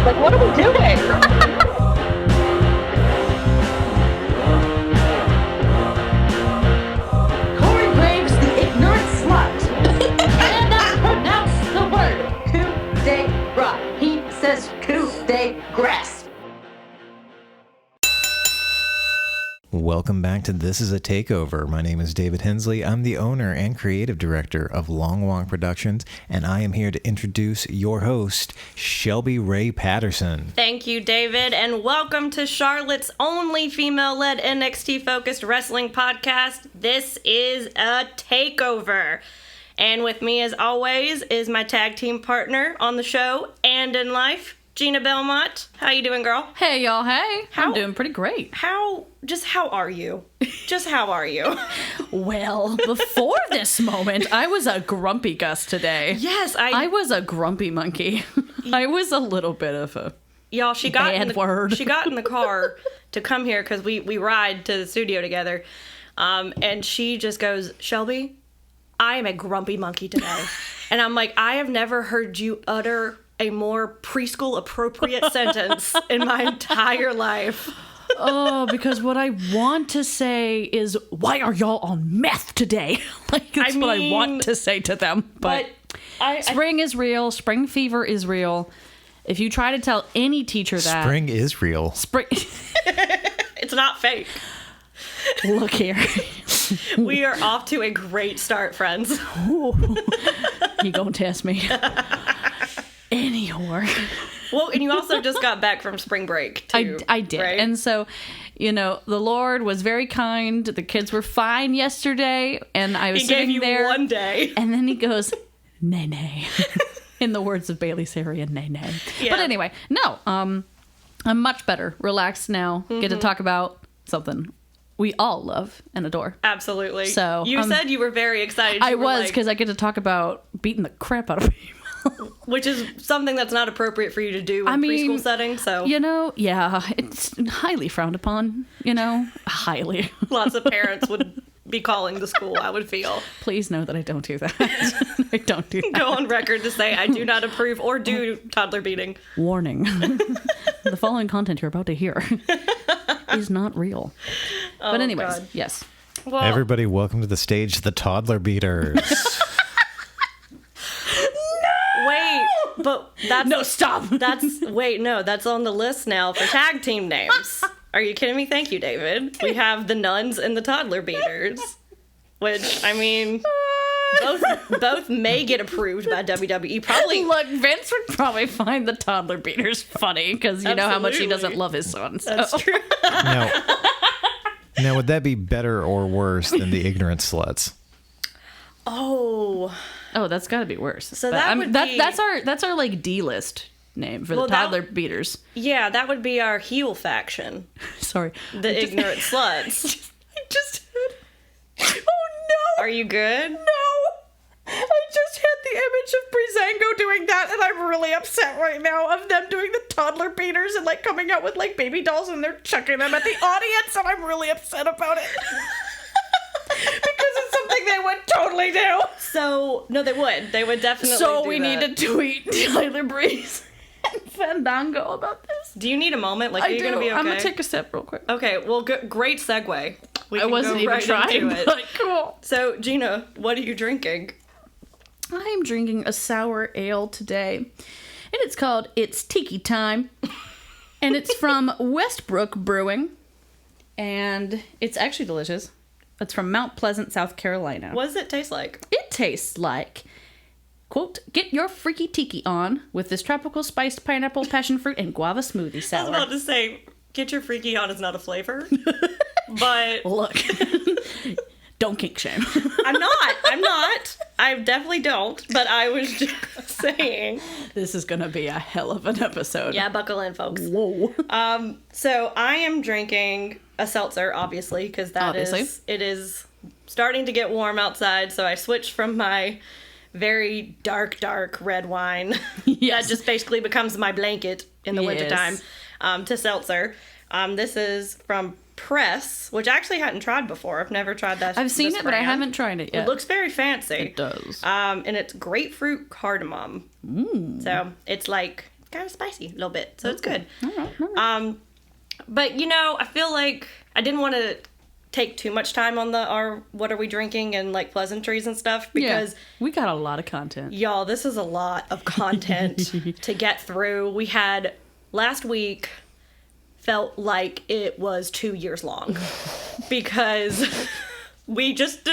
Like, what are we doing? Corey Graves, the ignorant slut. Cannot pronounce the word coup de grace. He says coup de grace. Welcome back to This is a Takeover. My name is David Hensley. I'm the owner and creative director of Long Walk Productions, and I am here to introduce your host, Shelby Ray Patterson. Thank you, David, and welcome to Charlotte's only female-led NXT-focused wrestling podcast. This is a Takeover. And with me, as always, is my tag team partner on the show and in life, Gina Belmont. How you doing, girl? Hey, y'all. Hey. I'm doing pretty great. How are you? Just how are you? Well, before this moment, I was a grumpy Gus today. Yes, I was a grumpy monkey. I was a little bit of a y'all, she got bad word. She got in the car to come here because we ride to the studio together. And she just goes, Shelby, I am a grumpy monkey today. And I'm like, I have never heard you utter a more preschool appropriate sentence in my entire life. Oh, because what I want to say is, why are y'all on meth today? Like, that's what I want to say to them. But spring is real. Spring fever is real. If you try to tell any teacher that... Spring is real. It's not fake. Look here. We are off to a great start, friends. You gonna test me. Any whore. Well, and you also just got back from spring break, too. I did. Right? And so, the Lord was very kind. The kids were fine yesterday. And I was sitting there. He gave you one day. And then he goes, nay, nay. In the words of Bailey Sarian, nay, nay. Yeah. But anyway, no. I'm much better. Relaxed now. Mm-hmm. Get to talk about something we all love and adore. Absolutely. So you said you were very excited. I was, because I get to talk about beating the crap out of people. Which is something that's not appropriate for you to do in preschool setting, so... yeah, it's highly frowned upon, highly. Lots of parents would be calling the school, I would feel. Please know that I don't do that. I don't do that. Go on record to say I do not approve or do toddler beating. Warning. The following content you're about to hear is not real. But anyways, God. Yes. Well, everybody, welcome to the stage, the Toddler Beaters. Wait, but that's... No, stop! That's on the list now for tag team names. Are you kidding me? Thank you, David. We have the Nuns and the Toddler Beaters. Which, both may get approved by WWE. Probably. Look, Vince would probably find the Toddler Beaters funny, because you know how much he doesn't love his son. So. That's true. Now, would that be better or worse than the Ignorant Sluts? Oh, that's got to be worse. So but that's our like D-list name for the Toddler Beaters. Yeah, that would be our heel faction. Sorry, the Ignorant Sluts. I just had. Oh no! Are you good? No, I just had the image of Breezango doing that, and I'm really upset right now of them doing the Toddler Beaters and like coming out with like baby dolls and they're chucking them at the audience, and I'm really upset about it. Because it's something they would totally do. So, no, they would. They would definitely So we need to tweet Tyler Breeze and Fandango about this. Do you need a moment? Like, are you going to be okay? I'm going to take a step real quick. Okay, well, great segue. I wasn't even trying, but cool. So, Gina, what are you drinking? I'm drinking a sour ale today. And it's called It's Tiki Time. And it's from Westbrook Brewing. And it's actually delicious. It's from Mount Pleasant, South Carolina. What does it taste like? It tastes like, quote, get your freaky tiki on with this tropical spiced pineapple, passion fruit, and guava smoothie sour. I was about to say, get your freaky on is not a flavor. But... Look, don't kink shame. I'm not. I definitely don't. But I was just saying. This is going to be a hell of an episode. Yeah, buckle in, folks. Whoa. So I am drinking a seltzer, obviously, because it is starting to get warm outside. So I switched from my very dark red wine that just basically becomes my blanket in the wintertime to seltzer. This is from Press, which I actually hadn't tried before. I've never tried that. I've seen it, but I haven't tried it yet. It looks very fancy. It does. And it's grapefruit cardamom. Mm. So it's like kind of spicy a little bit, so it's good. All right. But I feel like I didn't want to take too much time on our what are we drinking and like pleasantries and stuff, because we got a lot of content. Y'all, this is a lot of content to get through. We had last week felt like it was 2 years long because we just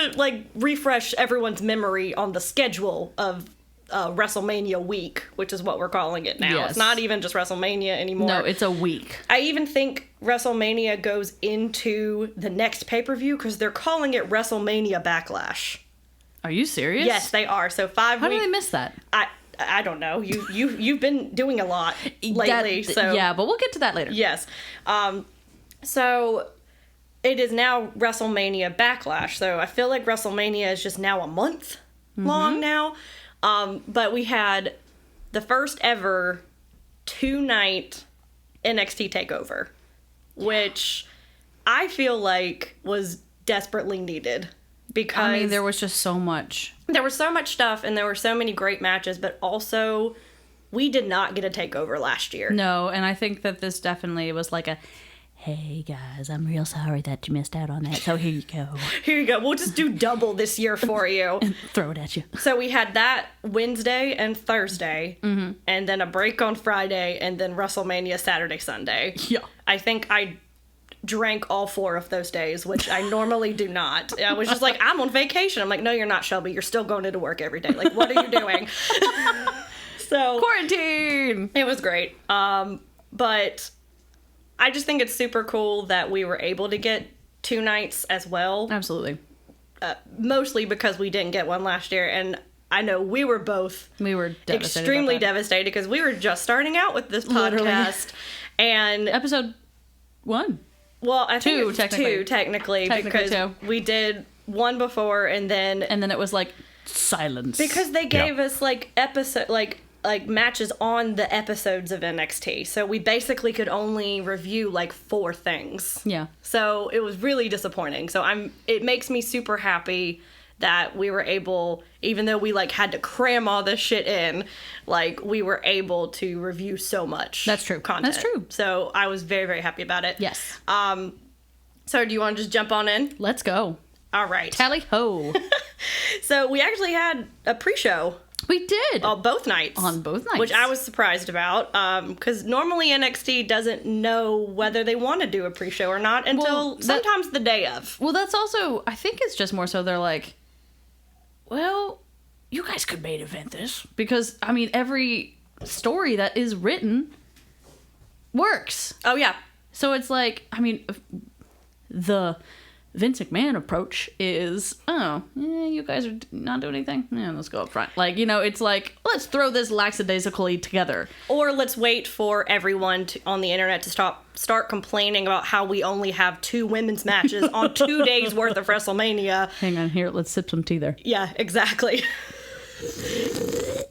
refresh everyone's memory on the schedule of WrestleMania week, which is what we're calling it now. Yes. It's not even just WrestleMania anymore. No, it's a week. I even think WrestleMania goes into the next pay-per-view because they're calling it WrestleMania Backlash. Are you serious? Yes, they are. So 5 How weeks. did I miss that? I don't know. You've been doing a lot lately. Yeah, but we'll get to that later. Yes. So it is now WrestleMania Backlash. So I feel like WrestleMania is just now a month long now. But we had the first ever 2-night NXT Takeover, which I feel like was desperately needed because I mean, there was just so much. There was so much stuff and there were so many great matches, but also we did not get a takeover last year. No, and I think that this definitely was like a, hey guys, I'm real sorry that you missed out on that. So here you go. Here you go. We'll just do double this year for you. And throw it at you. So we had that Wednesday and Thursday, and then a break on Friday, and then WrestleMania Saturday, Sunday. Yeah. I think I drank all 4 of those days, which I normally do not. I was just like, I'm on vacation. I'm like, no, you're not, Shelby. You're still going into work every day. Like, what are you doing? So Quarantine! it was great. But I just think it's super cool that we were able to get 2 nights as well. Absolutely. Mostly because we didn't get one last year, and I know we were both extremely devastated because we were just starting out with this podcast. Literally. And Episode 1. Well, I think Two, it was technically. 2 technically because 2. we did one before and then it was like silence. because they gave us like episode like matches on the episodes of NXT. So we basically could only review like 4 things. Yeah. So it was really disappointing. So it makes me super happy that we were able, even though we like had to cram all this shit in, like we were able to review so much. That's true. Content. That's true. So I was very, very happy about it. Yes. So do you want to just jump on in? Let's go. All right. Tally ho. So we actually had a pre-show. We did. Both nights. On both nights. Which I was surprised about, because normally NXT doesn't know whether they want to do a pre-show or not until sometimes the day of. Well, that's also, I think it's just more so they're like, well, you guys could main event this. Because, I mean, every story that is written works. Oh, yeah. So it's like, I mean, the Vince McMahon approach is, you guys are not doing anything? Yeah, let's go up front. Like, it's like, let's throw this lackadaisically together. Or let's wait for everyone on the internet to start complaining about how we only have 2 women's matches on 2 days worth of WrestleMania. Hang on here, let's sip some tea there. Yeah, exactly.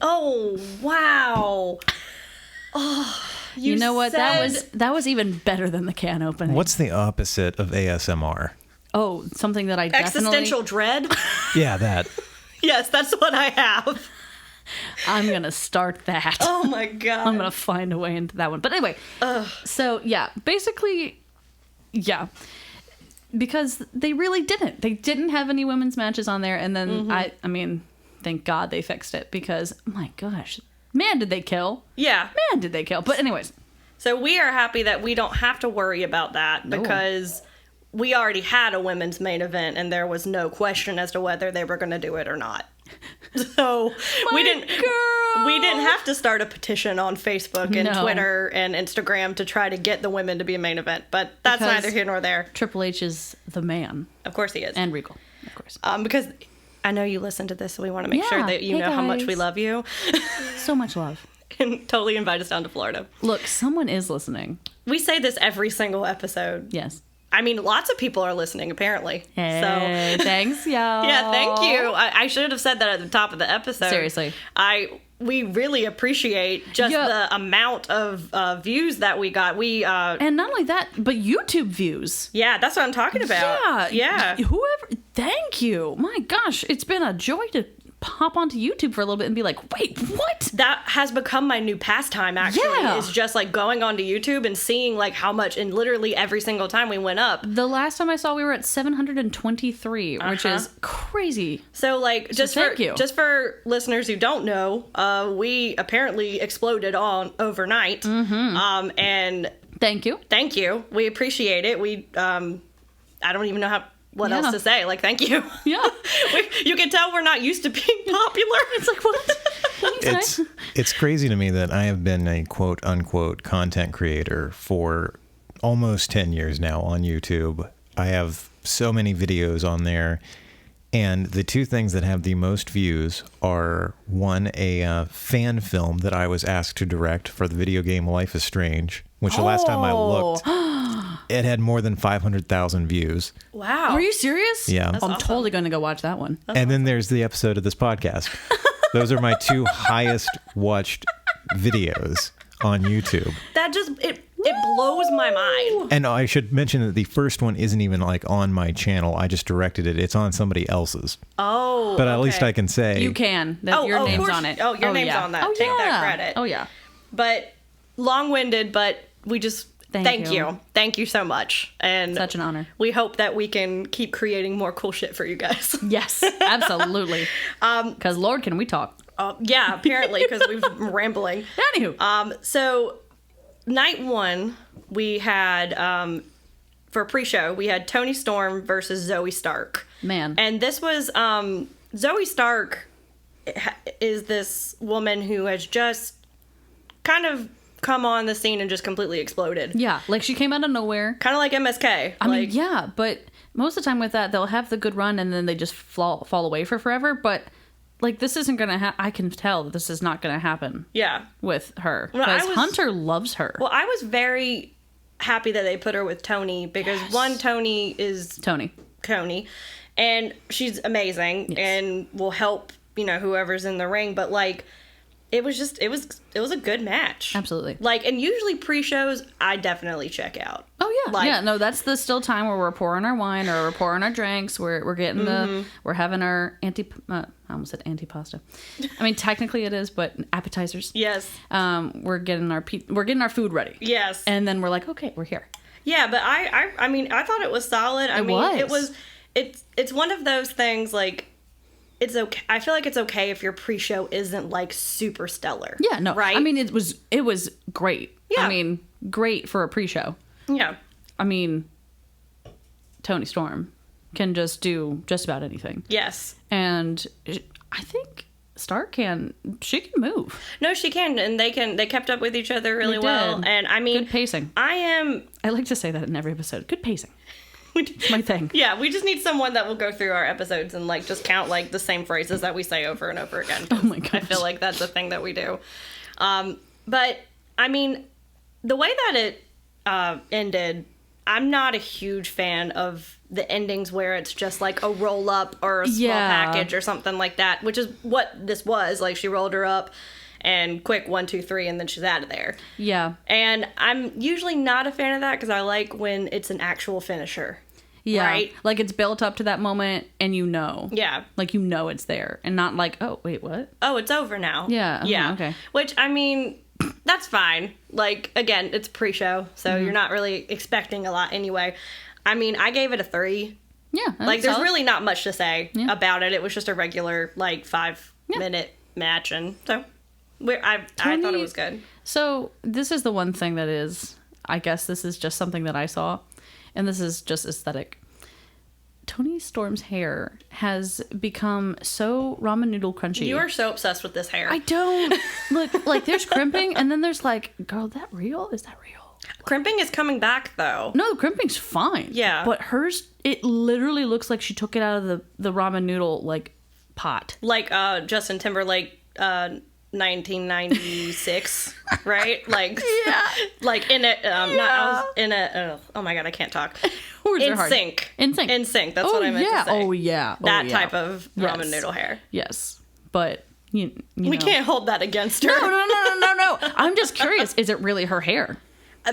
Oh, wow. Oh, you know what? That was even better than the can opening. What's the opposite of ASMR? Oh, something that I definitely... Existential dread? Yeah, that. Yes, that's what I have. I'm going to start that. Oh my God. I'm going to find a way into that one. But anyway, so yeah, basically, yeah. Because they really didn't. They didn't have any women's matches on there. And then, I mean, thank God they fixed it because, my gosh, man, did they kill. Yeah. Man, did they kill. But anyways. So we are happy that we don't have to worry about that because we already had a women's main event and there was no question as to whether they were going to do it or not. So we didn't have to start a petition on Facebook and Twitter and Instagram to try to get the women to be a main event, but that's neither here nor there. Triple H is the man. Of course he is. And Regal, of course. Because I know you listen to this, so we want to make sure that you know how much we love you. So much love. And totally invite us down to Florida. Look, someone is listening. We say this every single episode. Yes. I mean, lots of people are listening, apparently. Hey, so thanks, y'all. Yeah, thank you. I should have said that at the top of the episode. Seriously. We really appreciate just the amount of views that we got. And not only that, but YouTube views. Yeah, that's what I'm talking about. Yeah. Whoever, thank you. My gosh, it's been a joy to pop onto YouTube for a little bit and be like, wait, what? That has become my new pastime, actually. Yeah. Is just like going onto YouTube and seeing like how much, and literally every single time we went up. The last time I saw, we were at 723, which is crazy. So like, just for listeners who don't know, we apparently exploded on overnight. And Thank you. We appreciate it. We, I don't even know what else to say. Like, thank you. Yeah. You can tell we're not used to being popular. It's like, what? It's crazy to me that I have been a quote unquote content creator for almost 10 years now on YouTube. I have so many videos on there. And the two things that have the most views are, one, a fan film that I was asked to direct for the video game Life is Strange, which the last time I looked, it had more than 500,000 views. Wow. Are you serious? Yeah. I'm awesome. totally going to go watch that one. And then there's the episode of this podcast. Those are my two highest watched videos on YouTube. That just, it blows my mind. And I should mention that the first one isn't even like on my channel. I just directed it. It's on somebody else's. Oh. But at least I can say You can. Your name's on it. Oh, your name's on that. Take that credit. Oh, yeah. But long-winded, but we just thank you. Thank you so much. And Such an honor. We hope that we can keep creating more cool shit for you guys. Yes, absolutely. Because Lord, can we talk? Yeah, apparently, because we've been rambling. Anywho. So night one, we had, for pre-show, we had Toni Storm versus Zoe Stark. Man. And this was, Zoe Stark is this woman who has just kind of come on the scene and just completely exploded. Yeah, like she came out of nowhere. Kind of like MSK. I mean, yeah, but most of the time with that, they'll have the good run and then they just fall away for forever. But like, this isn't going to I can tell that this is not going to happen. Yeah. With her. Well, Because Hunter loves her. Well, I was very happy that they put her with Toni because one, Toni is Toni. And she's amazing and will help, whoever's in the ring. But like, it was a good match. Absolutely. Like, and usually pre-shows, I definitely check out. Oh yeah. Like, yeah, no, that's the still time where we're pouring our wine or we're pouring our drinks. We're getting we're having our I almost said antipasta. I mean, technically it is, but appetizers. Yes. We're getting our food ready. Yes. And then we're like, okay, we're here. Yeah, but I mean, I thought it was solid. It's one of those things like, it's okay. I feel like it's okay if your pre-show isn't like super stellar. Yeah, no. Right? I mean, it was great. Yeah. I mean, great for a pre-show. Yeah. I mean, Toni Storm can just do just about anything. Yes. And I think Stark she can move. No, she can, and they kept up with each other really well. And I mean, good pacing. I like to say that in every episode. Good pacing. It's my thing. Yeah, we just need someone that will go through our episodes and like just count like the same phrases that we say over and over again. Oh my god! I feel like that's a thing that we do. But I mean, the way that it ended, I'm not a huge fan of the endings where it's just like a roll up or a small package or something like that, which is what this was. Like, she rolled her up and quick 1, 2, 3, and then she's out of there. Yeah. And I'm usually not a fan of that because I like when it's an actual finisher. Yeah. Right? Like, it's built up to that moment and Yeah. Like, it's there and not like, oh, wait, what? Oh, it's over now. Yeah. Yeah. Okay. Which, I mean, that's fine. Like, again, it's pre-show, so you're not really expecting a lot anyway. I mean, I gave it a 3. Yeah. Like, there's really not much to say about it. It was just a regular, like, 5-minute match, and so I thought it was good. So, this is the one thing that is, I guess this is just something that I saw, and this is just aesthetic. Toni Storm's hair has become so ramen noodle crunchy. You are so obsessed with this hair. I don't. Look, like, there's crimping, and then there's like, girl, that real? Is that real? Crimping is coming back, though. No, crimping's fine. Yeah. But hers, it literally looks like she took it out of the ramen noodle, like, pot. Like Justin Timberlake, 1996, right? Like, like in it. I was in a. Oh my god, I can't talk. In sync. In sync. That's what I meant to say. Oh yeah. That type of ramen noodle hair. Yes, but you know. We can't hold that against her. No. I'm just curious. Is it really her hair?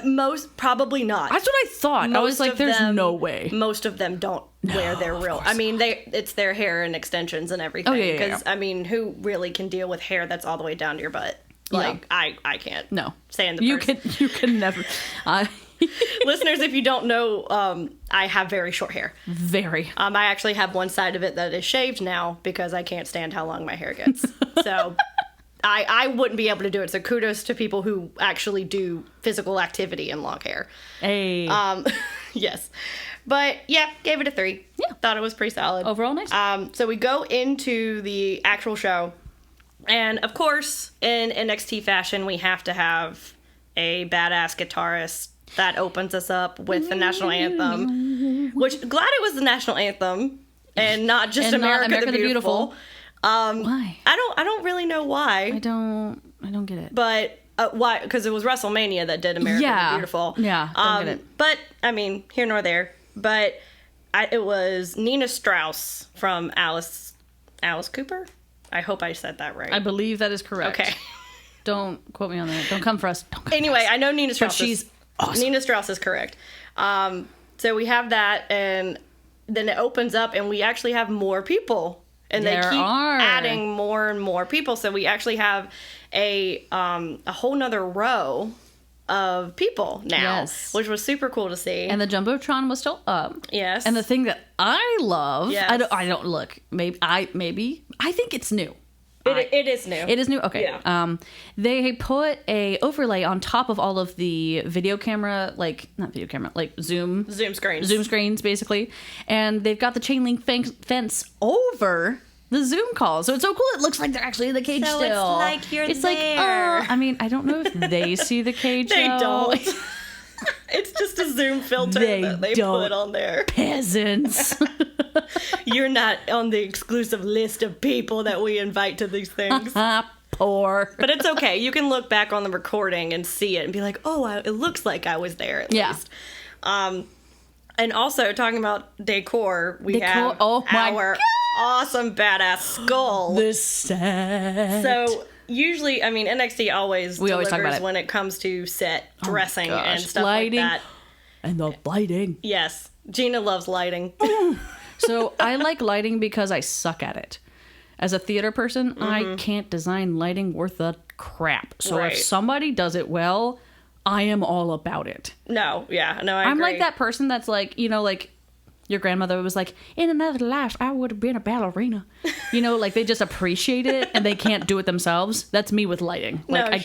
Most probably not. That's what I thought. I was like, there's no way. Most of them don't wear their real. I mean, it's their hair and extensions and everything. Oh, yeah. Because I mean, who really can deal with hair that's all the way down to your butt? Like I can't. No, stand the you can never. Listeners, if you don't know, I have very short hair. Very. I actually have one side of it that is shaved now because I can't stand how long my hair gets. So. I wouldn't be able to do it. So kudos to people who actually do physical activity in long hair. Hey. Yes. But yeah, gave it a 3. Yeah. Thought it was pretty solid. Overall nice. So we go into the actual show. And of course, in NXT fashion, we have to have a badass guitarist that opens us up with the national anthem. Which, glad it was the national anthem and not just America the Beautiful. Why? I don't really know why. I don't get it. But why? Because it was WrestleMania that did America the Beautiful. Yeah, don't get it. But I mean, here nor there. But it was Nina Strauss from Alice Cooper. I hope I said that right. I believe that is correct. Okay. Don't quote me on that. Don't come for us. Anyway, I know Nina Strauss. But she's awesome. Nina Strauss is correct. So we have that, and then it opens up, and we actually have more people. And they keep adding more and more people. So we actually have a whole nother row of people now, which was super cool to see. And the Jumbotron was still up. Yes. And the thing that I love, I don't look. Maybe I think it's new. It is new. It is new. Okay. Yeah. They put a overlay on top of all of the video camera, Zoom screens basically, and they've got the chain link fence over the Zoom call, so it's so cool. It looks like they're actually in the cage still. It's like you're there. I mean, I don't know if they see the cage. They don't. It's just a Zoom filter that they put on there. Peasants. You're not on the exclusive list of people that we invite to these things. Poor. But it's okay. You can look back on the recording and see it and be like, oh, it looks like I was there at least. And also, talking about decor, we have our awesome badass skull. The set. So usually, I mean, NXT always delivers when it comes to set dressing and stuff lighting, like that. And the lighting. Yes. Gina loves lighting. So I like lighting because I suck at it. As a theater person, I can't design lighting worth a crap. So if somebody does it well, I am all about it. I agree. I'm like that person that's like, like your grandmother was like, in another life, I would have been a ballerina. Like they just appreciate it and they can't do it themselves. That's me with lighting. Like, I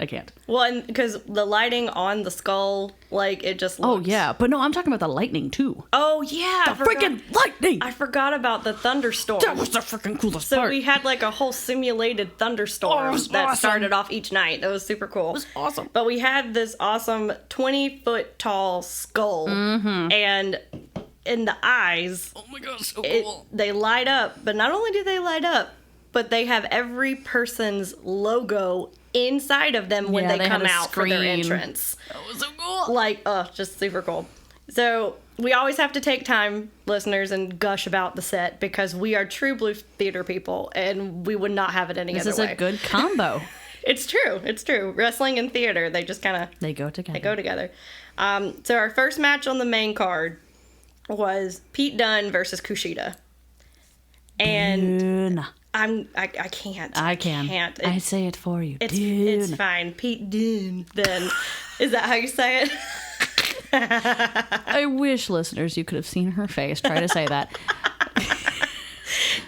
can't. Well, and because the lighting on the skull, like it just looks... Oh, yeah. But no, I'm talking about the lightning too. Oh, yeah. The freaking lightning! I forgot about the thunderstorm. That was the freaking coolest part. So we had like a whole simulated thunderstorm that started off each night. That was super cool. It was awesome. But we had this awesome 20-foot tall skull. And... in the eyes, oh my god, so cool. They light up, but not only do they light up, but they have every person's logo inside of them when they come out for their entrance. That was so cool. Just super cool. So we always have to take time, listeners, and gush about the set because we are true blue theater people, and we would not have it any other way. This is a good combo. It's true. Wrestling and theater, they just kind of... They go together. So our first match on the main card was Pete Dunne versus Kushida. And I can't. I can't. I say it for you. It's fine. Pete Dunne. Then is that how you say it? I wish, listeners, you could have seen her face try to say that.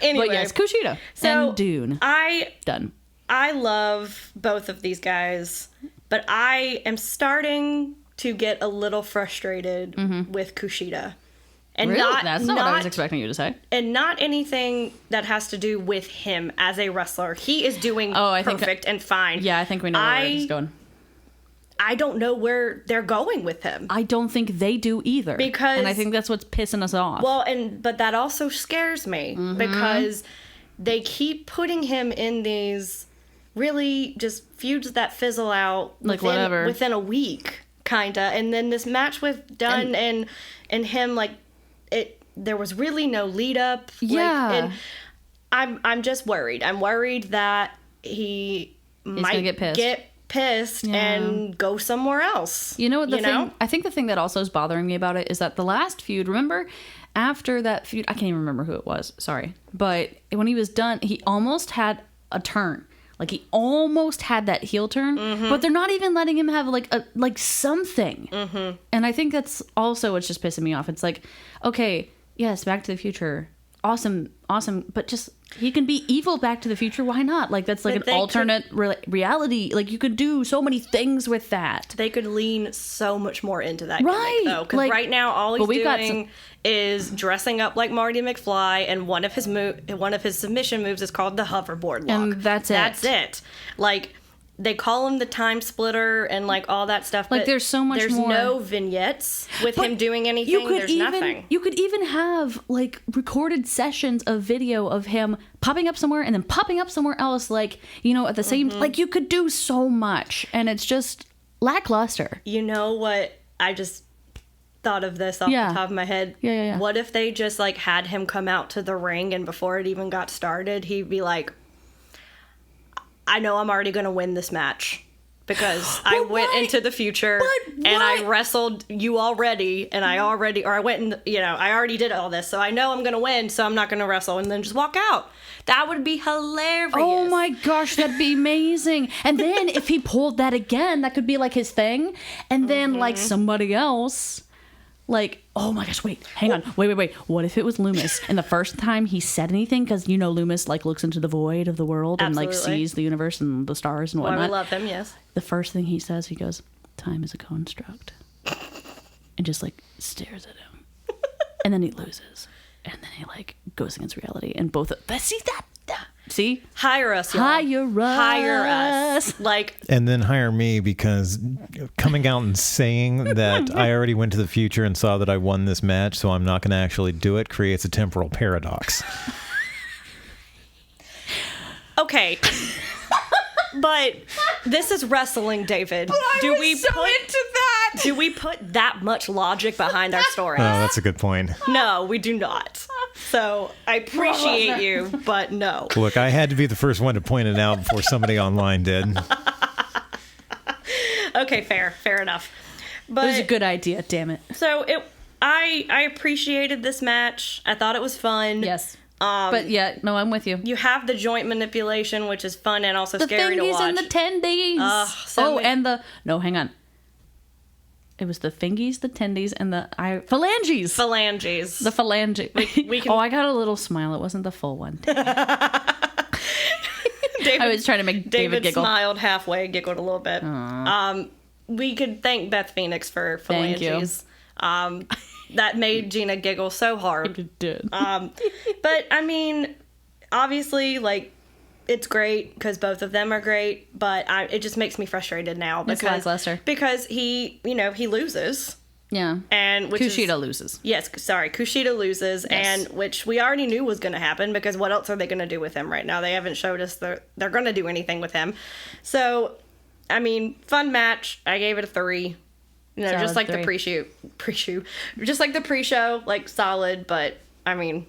Anyway, but yes, Kushida and Dune. I love both of these guys, but I am starting to get a little frustrated with Kushida. And really? That's not what I was expecting you to say. And not anything that has to do with him as a wrestler. He is doing perfect and fine. Yeah, I think we know where he's going. I don't know where they're going with him. I don't think they do either. And I think that's what's pissing us off. Well, but that also scares me because they keep putting him in these really just feuds that fizzle out within a week, kinda. And then this match with Dunn and him, there was really no lead up. Yeah. And I'm just worried. I'm worried that he might get pissed. pissed and go somewhere else. You know what thing? I think the thing that also is bothering me about it is that the last feud, remember, after that feud, I can't even remember who it was. Sorry. But when he was done, he almost had a turn. Like, he almost had that heel turn, but they're not even letting him have, like something. And I think that's also what's just pissing me off. It's like, okay, yes, Back to the Future. Awesome, but just, he can be evil Back to the Future. Why not? Like, that's like an alternate reality. Like, you could do so many things with that. They could lean so much more into that gimmick, though. Because right now, all he's doing is dressing up like Marty McFly, and one of his submission moves is called the hoverboard lock. And that's it. Like, they call him the time splitter and like all that stuff. Like, there's so much more. There's no vignettes with him doing anything. There's nothing. You could even have like recorded sessions of video of him popping up somewhere and then popping up somewhere else. Like, you know, at the same, like, you could do so much, and it's just lackluster. You know what? I just thought of this off the top of my head. Yeah. What if they just like had him come out to the ring, and before it even got started, he'd be like, I know I'm already going to win this match because I went into the future and I wrestled you already, and I already did all this, so I know I'm going to win, so I'm not going to wrestle, and then just walk out. That would be hilarious. Oh my gosh, that'd be amazing. And then if he pulled that again, that could be like his thing. And then like somebody else, like, oh my gosh, wait, hang on. Wait. What if it was Loomis? And the first time he said anything, because, you know, Loomis like looks into the void of the world and like sees the universe and the stars and whatnot. I love him, yes. The first thing he says, he goes, time is a construct. And just like stares at him. And then he loses. And then he like goes against reality. And both of them, see? Hire us, y'all. Hire us. Like, and then hire me, because coming out and saying that I already went to the future and saw that I won this match, so I'm not going to actually do it, creates a temporal paradox. Okay. But this is wrestling, David. But I was so into that. Do we put that much logic behind our story? Oh, that's a good point. No, we do not. So I appreciate you, but no. Look, I had to be the first one to point it out before somebody online did. Okay, fair enough. But it was a good idea, damn it. So I appreciated this match. I thought it was fun. Yes. But yeah, no, I'm with you. You have the joint manipulation, which is fun and also scary to watch. The fingies and the tendies. Hang on. It was the fingies, the tendies, and the phalanges. The phalange. We can... Oh, I got a little smile. It wasn't the full one. I was trying to make David giggle. Smiled halfway, giggled a little bit. We could thank Beth Phoenix for phalanges. That made Gina giggle so hard. It did. But I mean, obviously, like, it's great because both of them are great, but it just makes me frustrated now because he loses. Yeah. And Kushida loses. Yes, sorry, Kushida loses, yes. And which we already knew was going to happen, because what else are they going to do with him right now? They haven't showed us they're going to do anything with him. So, I mean, fun match. I gave it a 3. Solid just like 3. Just like the pre-show, like, solid, but I mean,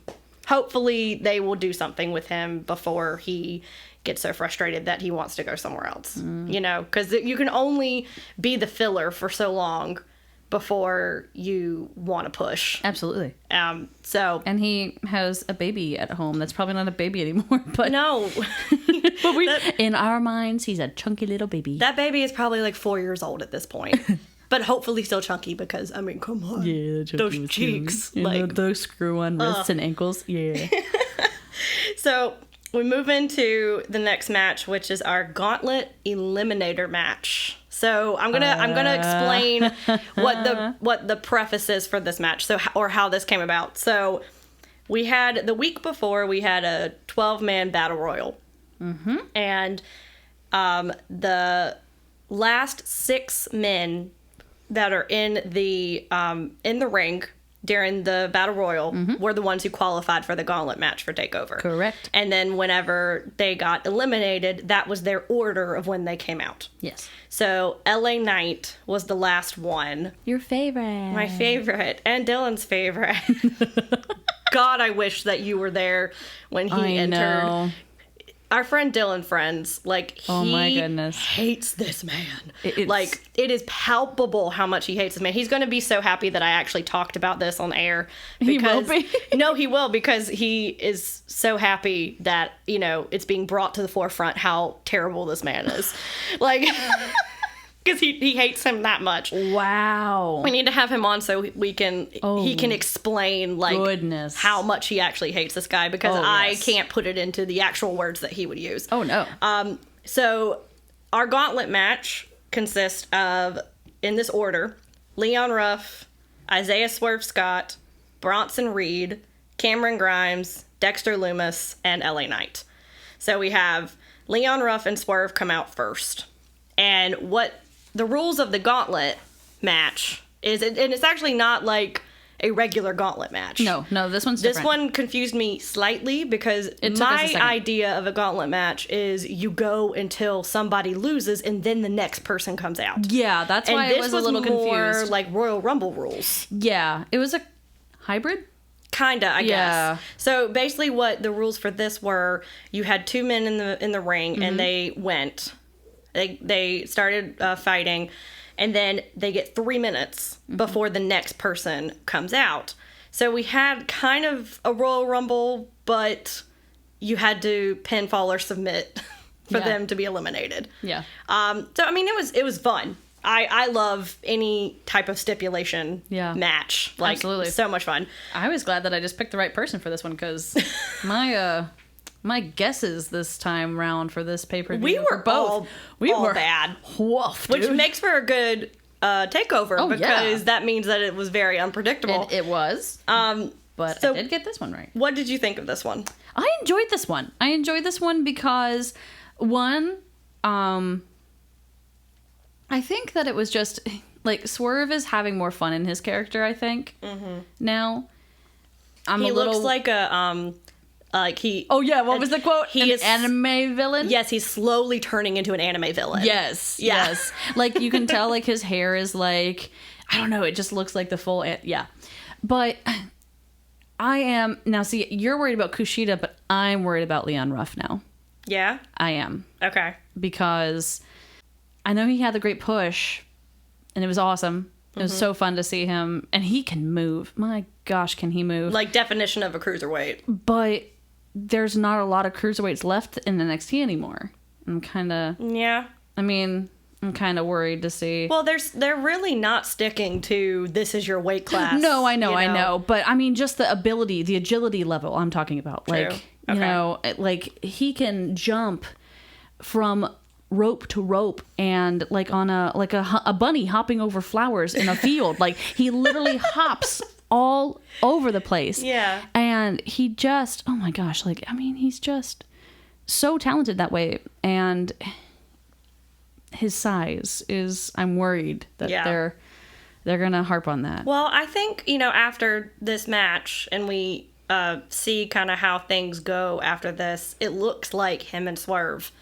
hopefully they will do something with him before he gets so frustrated that he wants to go somewhere else. Because you can only be the filler for so long before you want to push. Absolutely. And he has a baby at home that's probably not a baby anymore, but no. But in our minds, he's a chunky little baby. That baby is probably like 4 years old at this point. But hopefully still chunky, because, I mean, come on. Yeah, those cheeks. Like those screw-on wrists and ankles. Yeah. So we move into the next match, which is our Gauntlet Eliminator match. So I'm gonna explain what the preface is for this match, or how this came about. So we had the week before we had a 12-man battle royal, and the last 6 men that are in the ring during the battle royal were the ones who qualified for the gauntlet match for Takeover. Correct. And then whenever they got eliminated, that was their order of when they came out. Yes. So LA Knight was the last one. Your favorite. My favorite. And Dylan's favorite. God, I wish that you were there when he entered. Know. our friend Dylan Friends, like, he Oh my goodness. hates this man. It's- Like, it is palpable how much he hates this man. He's going to be so happy that I actually talked about this on air. He will be? No, he will, because he is so happy that, you know, it's being brought to the forefront how terrible this man is. Like, because he hates him that much. Wow. We need to have him on so he can explain, like, Goodness. how much he actually hates this guy, because Oh, I yes. can't put it into the actual words that he would use. Oh, no. So our gauntlet match consists of, in this order, Leon Ruff, Isaiah Swerve Scott, Bronson Reed, Cameron Grimes, Dexter Loomis, and LA Knight. So we have Leon Ruff and Swerve come out first. And what the rules of the gauntlet match is, and it's actually not like a regular gauntlet match. No, this one's different. This one confused me slightly, because took us a my second. idea of a gauntlet match is you go until somebody loses and then the next person comes out. Yeah, that's why And I this was a little more confused. like Royal Rumble rules. Yeah, it was a hybrid? Kinda, I Yeah. guess. So basically what the rules for this were, you had two men in the ring, Mm-hmm. and they went. They started fighting, and then they get 3 minutes Mm-hmm. before the next person comes out. So we had kind of a Royal Rumble, but you had to pinfall or submit for Yeah. them to be eliminated. Yeah. So I mean, it was fun. I love any type of stipulation Yeah. match. Like, Absolutely. so much fun. I was glad that I just picked the right person for this one, because my guesses this time round for this pay-per-view We were both. all bad. Woof, Which dude. makes for a good takeover, Oh, because yeah. that means that it was very unpredictable. It was. But so- I did get this one right. What did you think of this one? I enjoyed this one. I enjoyed this one because, one, I think that it was just, like, Swerve is having more fun in his character, I think, now. He looks like a, like he... Oh, yeah, what was the quote? He An is- anime villain? Yes, he's slowly turning into an anime villain. Yes, Yeah. yes. Like, you can tell, like, his hair is, like, I don't know, it just looks like the full, yeah. But I am, now see, you're worried about Kushida, but I'm worried about Leon Ruff now. Yeah? I am. Okay. Because I know he had the great push, and it was awesome. It was so fun to see him, and he can move. My gosh, can he move? Like, definition of a cruiserweight. But there's not a lot of cruiserweights left in NXT anymore. I'm kind of worried to see. Well, they're really not sticking to this is your weight class. No, I know, you I know. But I mean, just the ability, the agility level I'm talking about. True. Like, you Okay. know, like he can jump from rope to rope, and like on a bunny hopping over flowers in a field. Like, he literally hops all over the place. Yeah. And he just, oh my gosh, like, I mean, he's just so talented that way. And his size is, I'm worried that Yeah. they're gonna harp on that. Well, I think, after this match, and we see kind of how things go after this, it looks like him and Swerve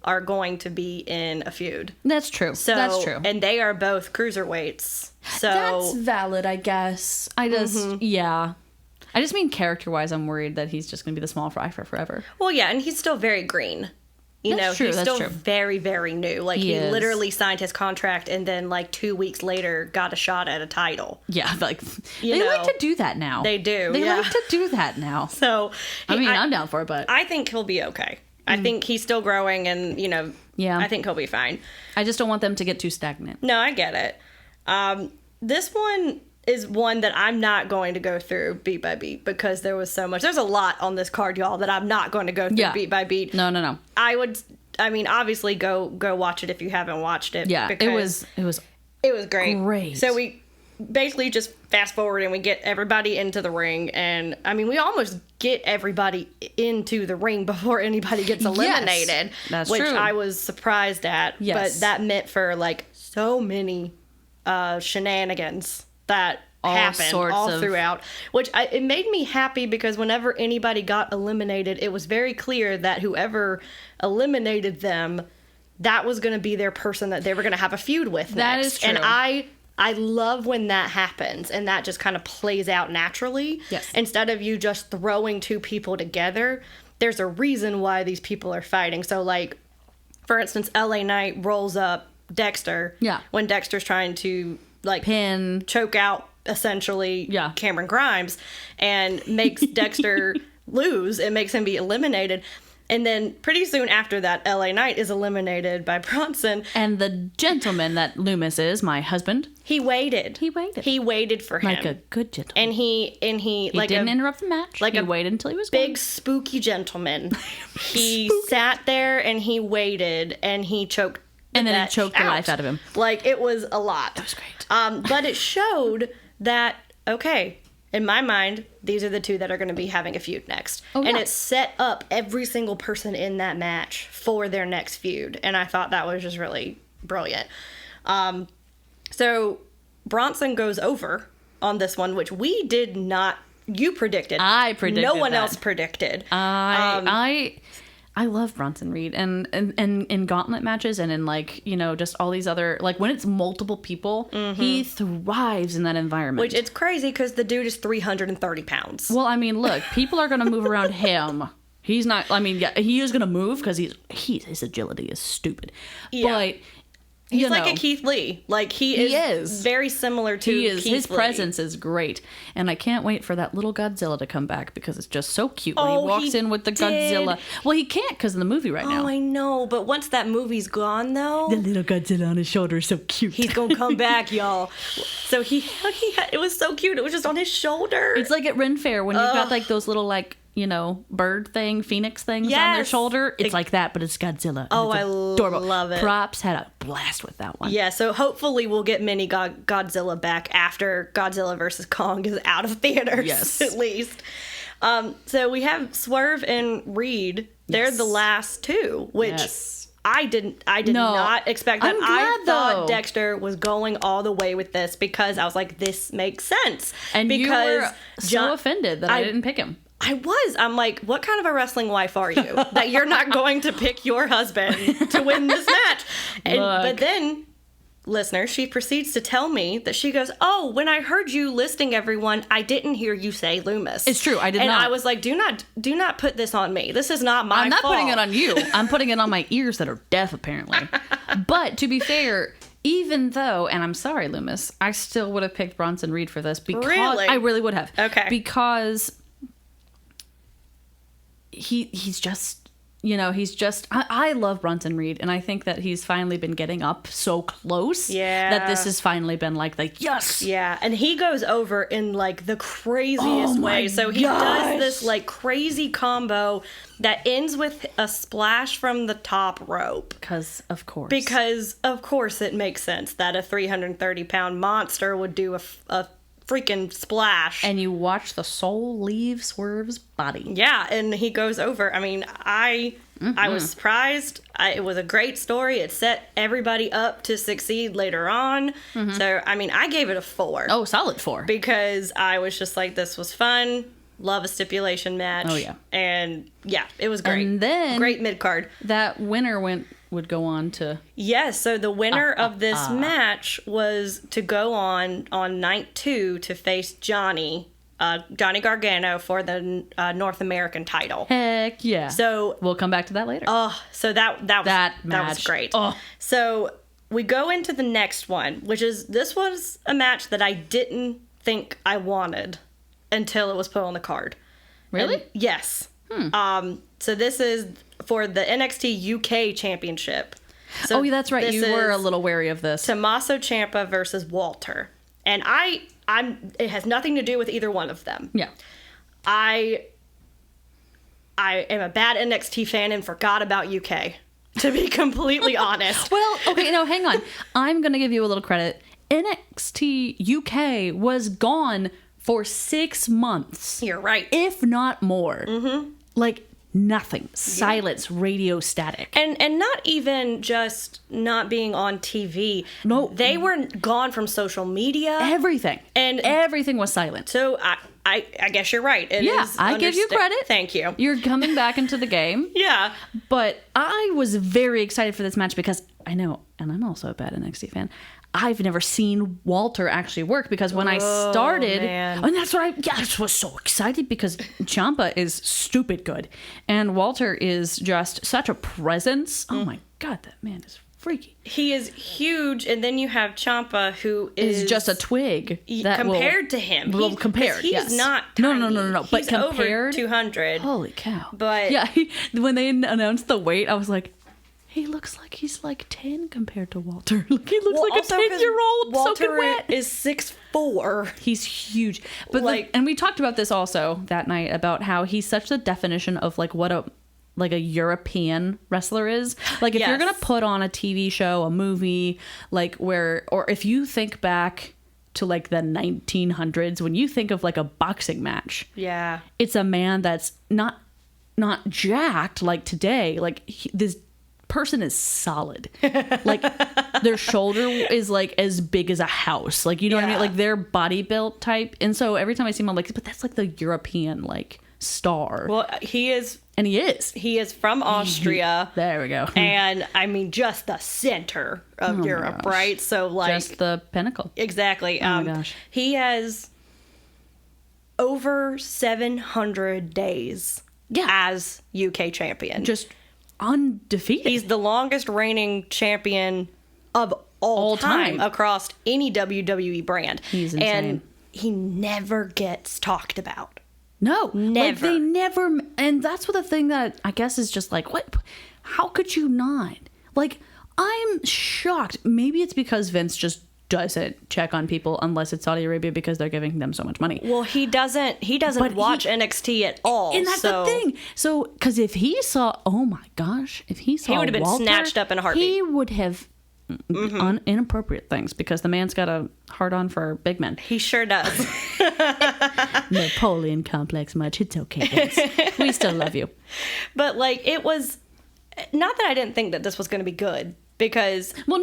are going to be in a feud. That's true. So, That's true. And they are both cruiserweights. So That's valid, I guess. I just, yeah. I just mean character-wise, I'm worried that he's just gonna be the small fry for forever. well, yeah, and he's still very green. That's true, He's that's still true. very, very new. Like, He he is. literally signed his contract and then, like, 2 weeks later got a shot at a title. Yeah, like, You they like know, to do that now. they do, They yeah. like to do that now. So, I mean, I I'm down for it, but I think he'll be okay. I think he's still growing, and, Yeah. I think he'll be fine. I just don't want them to get too stagnant. No, I get it. This one is one that I'm not going to go through beat by beat, because there was so much. There's a lot on this card, y'all, that I'm not going to go through Yeah. beat by beat. No. I mean, obviously, go watch it if you haven't watched it. Yeah, because it was it was great. great. So we basically just fast forward and we get everybody into the ring, and I mean, we almost get everybody into the ring before anybody gets eliminated. that's which true. I was surprised at. Yes. But that meant for like so many shenanigans that happened sorts all of- throughout, which it made me happy, because whenever anybody got eliminated, it was very clear that whoever eliminated them, that was going to be their person that they were going to have a feud with That next. is true. And I love when that happens, and that just kind of plays out naturally. Yes. Instead of you just throwing two people together, there's a reason why these people are fighting. So, like, for instance, LA Knight rolls up Dexter. Yeah. When Dexter's trying to, like, choke out, essentially, Cameron Grimes, and makes Dexter lose. It makes him be eliminated. And then pretty soon after that, LA Knight is eliminated by Bronson. And the gentleman that Loomis is, my husband. He waited. He waited for him. Like a good gentleman. And he like didn't interrupt the match. Like he waited until he was big gone. spooky gentleman. He sat there and he waited and he choked and then he choked the life out of him. Like, it was a lot. That was great. But it showed that, okay, in my mind, these are the two that are going to be having a feud next. Oh, yeah. And it set up every single person in that match for their next feud. And I thought that was just really brilliant. So Bronson goes over on this one, which we did not. You predicted. I predicted. No one that. else predicted. I love Bronson Reed and in gauntlet matches and in, like, you know, just all these other, like, when it's multiple people, he thrives in that environment. Which, it's crazy because the dude is 330 pounds. Well, I mean, look, people are going to move around him. He's not, I mean, yeah, he is going to move because his agility is stupid. Yeah. But he's like a Keith Lee. Like, he is very similar to Keith Lee. His presence is great. And I can't wait for that little Godzilla to come back because it's just so cute when he walks in with the Godzilla. Well, he can't because of the movie right now. Oh, I know. But once that movie's gone, though. The little Godzilla on his shoulder is so cute. He's going to come back, y'all. So it was so cute. It was just on his shoulder. It's like at Ren Fair when you've got, like, those little, like, you know, bird thing, phoenix things on their shoulder. It's like that, but it's Godzilla. Oh, I love it. Props had a blast with that one. Yeah, so hopefully we'll get mini Godzilla back after Godzilla vs. Kong is out of theaters. Yes. At least. So we have Swerve and Reed. They're the last two, which I did not expect that. I thought Dexter was going all the way with this because I was like, this makes sense. And because you were so offended that I didn't pick him. I was. I'm like, what kind of a wrestling wife are you that you're not going to pick your husband to win this match? But then, listener, she proceeds to tell me that she goes, oh, when I heard you listing everyone, I didn't hear you say Loomis. It's true. I did not. And I was like, do not put this on me. This is not my fault. I'm not putting it on you. I'm putting it on my ears that are deaf, apparently. But to be fair, even though, and I'm sorry, Loomis, I still would have picked Bronson Reed for this because I really would have. Okay. Because he's just, you know, I love Bronson Reed, and I think that he's finally been getting up so close that this has finally been like yes. Yeah, and he goes over in, like, the craziest way. So he does this, like, crazy combo that ends with a splash from the top rope. Because of course it makes sense that a 330-pound monster would do a freaking splash. And you watch the soul leave Swerve's body. Yeah, and he goes over. I mean, I was surprised. It was a great story. It set everybody up to succeed later on. So, I mean, I gave it a 4. Oh, solid 4. Because I was just like, this was fun. Love a stipulation match. Oh, yeah. And, yeah, it was great. And then great mid-card. That winner would go on to... Yes, so the winner of this match was to go on night 2 to face Johnny Gargano for the North American title. Heck yeah. So we'll come back to that later. So that was great. So we go into the next one, which is, this was a match that I didn't think I wanted until it was put on the card. Really? And, yes. So this is for the NXT UK Championship. So yeah, that's right. You were a little wary of this. Tommaso Ciampa versus Walter. And it has nothing to do with either one of them. Yeah. I am a bad NXT fan and forgot about UK, to be completely honest. Well, okay, no, hang on. I'm going to give you a little credit. NXT UK was gone for 6 months. You're right. If not more. Like, nothing. Silence, radio static. And not even just not being on TV. No. They were gone from social media. Everything. And everything was silent. So I guess you're right. I give you credit. Thank you. You're coming back into the game. Yeah. But I was very excited for this match because I know, and I'm also a bad NXT fan, I've never seen Walter actually work, because when I started, man. and that's what I just was so excited, because Ciampa is stupid good, and Walter is just such a presence. Oh my God, that man is freaky. He is huge, and then you have Ciampa, who is just a twig compared to him. Compared, he's yes. not No. tiny. But He's compared, over 200. holy cow! But yeah, when they announced the weight, I was like, he looks like he's like 10 compared to Walter. Like, he looks like a 10-year-old Walter soaking wet. is 6'4". He's huge. But like, and we talked about this also that night, about how he's such the definition of like what a European wrestler is. Like, if you're gonna put on a TV show, a movie, like or if you think back to like the 1900s, when you think of like a boxing match, yeah, it's a man that's not jacked like today. Like, this person is solid. Like, their shoulder is like as big as a house. Like, you know what I mean? Like, they're body built type. And so every time I see him, I'm like, but that's like the European like star. Well, he is. And he is. He is from Austria. There we go. And I mean, just the center of Europe, right? So, like, just the pinnacle. Exactly. Oh my gosh. He has over 700 days as UK champion. Just undefeated. He's the longest reigning champion of all time across any WWE brand. He's insane. And he never gets talked about. No, never. Like, they never, and that's what the thing that I guess is just like, what? How could you not? Like, I'm shocked. Maybe it's because Vince just doesn't check on people unless it's Saudi Arabia, because they're giving them so much money. Well, he doesn't watch NXT at all. And that's the thing. So, because if he saw, oh my gosh, if he saw, he would have been Walter, snatched up in a heartbeat. He would have inappropriate things, because the man's got a hard on for big men. He sure does. Napoleon complex much. It's okay, Vince. We still love you. But like, it was not that I didn't think that this was going to be good, because no,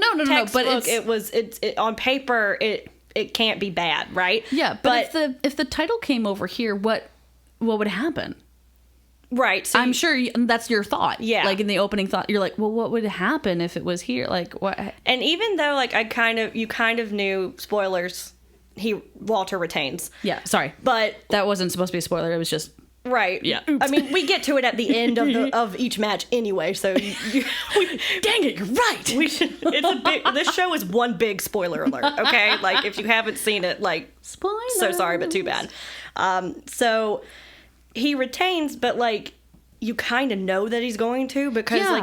but it's on paper it can't be bad, right? Yeah, but if the title came over here, what would happen? Right. So I'm sure that's your thought. Yeah. Like, in the opening thought, you're like, well, what would happen if it was here? Like, what? And even though, like, you kind of knew, spoilers, Walter retains. Yeah. Sorry, but that wasn't supposed to be a spoiler. It was just right. Yeah. Oops. I mean, we get to it at the end of each match anyway. So, dang it, you're right. We should. This show is one big spoiler alert. Okay, like, if you haven't seen it, like, spoilers. So sorry, but too bad. So he retains, but like, you kind of know that he's going to, because like,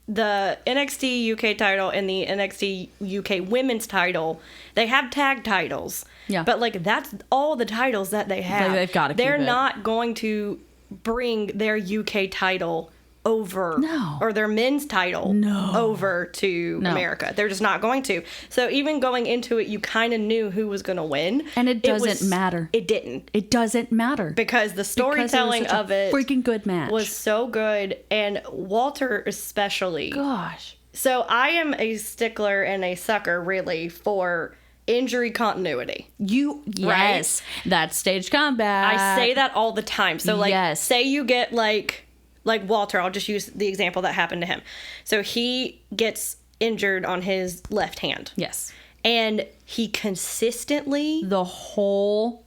the NXT UK title and the NXT UK women's title, they have tag titles. Yeah. But like, that's all the titles that they have. They've got to keep They're it. not going to bring their UK title over, or their men's title over to America. They're just not going to. So even going into it, you kind of knew who was going to win. And it doesn't matter. It didn't. It doesn't matter. Because the storytelling of it freaking good match was so good. And Walter especially. Gosh. So I am a stickler and a sucker, really, for injury continuity. Yes. That's stage combat. I say that all the time. So like, say you get like Walter, I'll just use the example that happened to him. So he gets injured on his left hand. Yes. And he consistently, the whole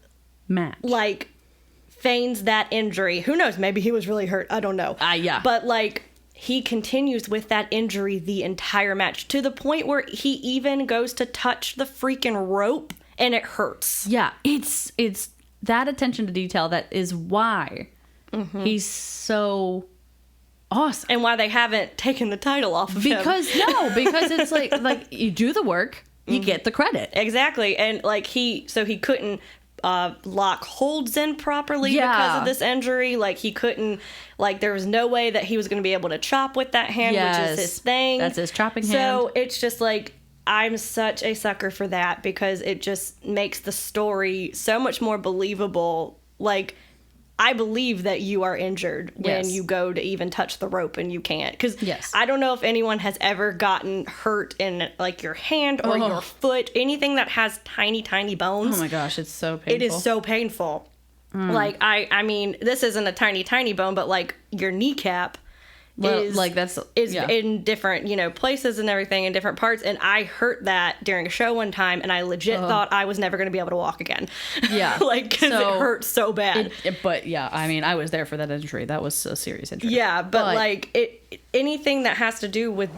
match, like, feigns that injury. Who knows? Maybe he was really hurt. I don't know. Yeah. But like, he continues with that injury the entire match, to the point where he even goes to touch the freaking rope and it hurts. Yeah. It's that attention to detail that is why he's so awesome, and why they haven't taken the title off of him. Because it's like you do the work, you get the credit. Exactly. And like, he couldn't lock holds in properly because of this injury. Like, he couldn't, like, there was no way that he was going to be able to chop with that hand, which is his thing. That's his chopping hand. So it's just like, I'm such a sucker for that, because it just makes the story so much more believable. Like, I believe that you are injured when you go to even touch the rope and you can't. Because I don't know if anyone has ever gotten hurt in like your hand or your foot, anything that has tiny, tiny bones. Oh my gosh, it's so painful. It is so painful. Like, I mean, this isn't a tiny, tiny bone, but like your kneecap is yeah. in different, you know, places and everything in different parts. And I hurt that during a show one time, and I legit thought I was never going to be able to walk again. Yeah. Like, because it hurt so bad. But yeah, I mean, I was there for that injury. That was a serious injury. Yeah, but like anything that has to do with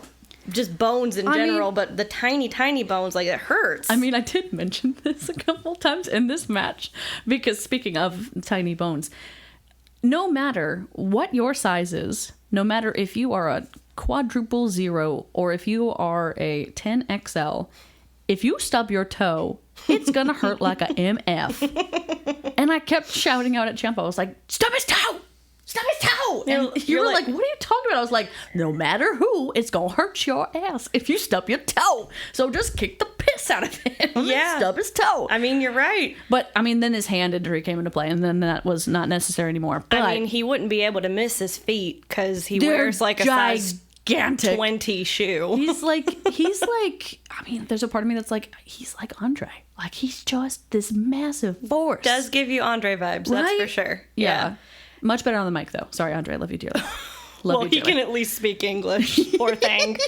just bones in general, but the tiny bones, like, it hurts. I mean, I did mention this a couple times in this match, because speaking of tiny bones, no matter what your size is, no matter if you are a quadruple zero or if you are a 10XL, if you stub your toe, it's gonna hurt like a MF. And I kept shouting out at Ciampa. I was like, stub his toe! Stub his toe! And you were like, what are you talking about? I was like, no matter who, it's gonna hurt your ass if you stub your toe. So just kick the piss out of him and stub his toe. I mean, you're right. But, I mean, then his hand injury came into play, and then that was not necessary anymore. But I mean, he wouldn't be able to miss his feet because he wears like a size gigantic 20 shoe. He's like, I mean, there's a part of me that's like, he's like Andre. Like, he's just this massive force. Does give you Andre vibes, that's for sure. Yeah. Much better on the mic, though. Sorry, Andre. I love you dearly. Well, he can at least speak English. Poor thing.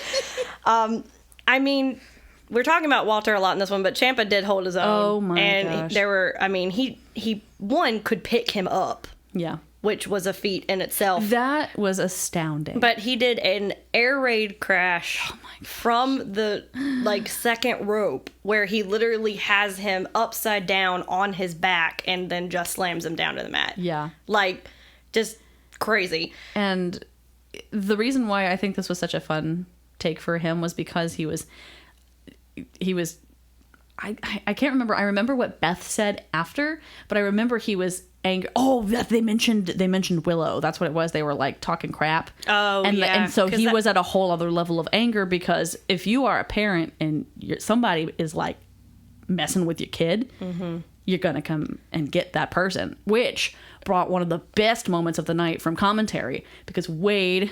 I mean, we're talking about Walter a lot in this one, but Ciampa did hold his own. Oh, my and gosh. there were, I mean, he one could pick him up. Yeah. Which was a feat in itself. That was astounding. But he did an air raid crash from the like second rope, where he literally has him upside down on his back and then just slams him down to the mat. Yeah. Like, just crazy. And the reason why I think this was such a fun take for him was because he was I can't remember. I remember what Beth said after, but I remember he was angry. Oh, they mentioned Willow. That's what it was. They were like talking crap. Oh, and so he was at a whole other level of anger, because if you are a parent and somebody is like messing with your kid, you're gonna come and get that person, which brought one of the best moments of the night from commentary, because Wade,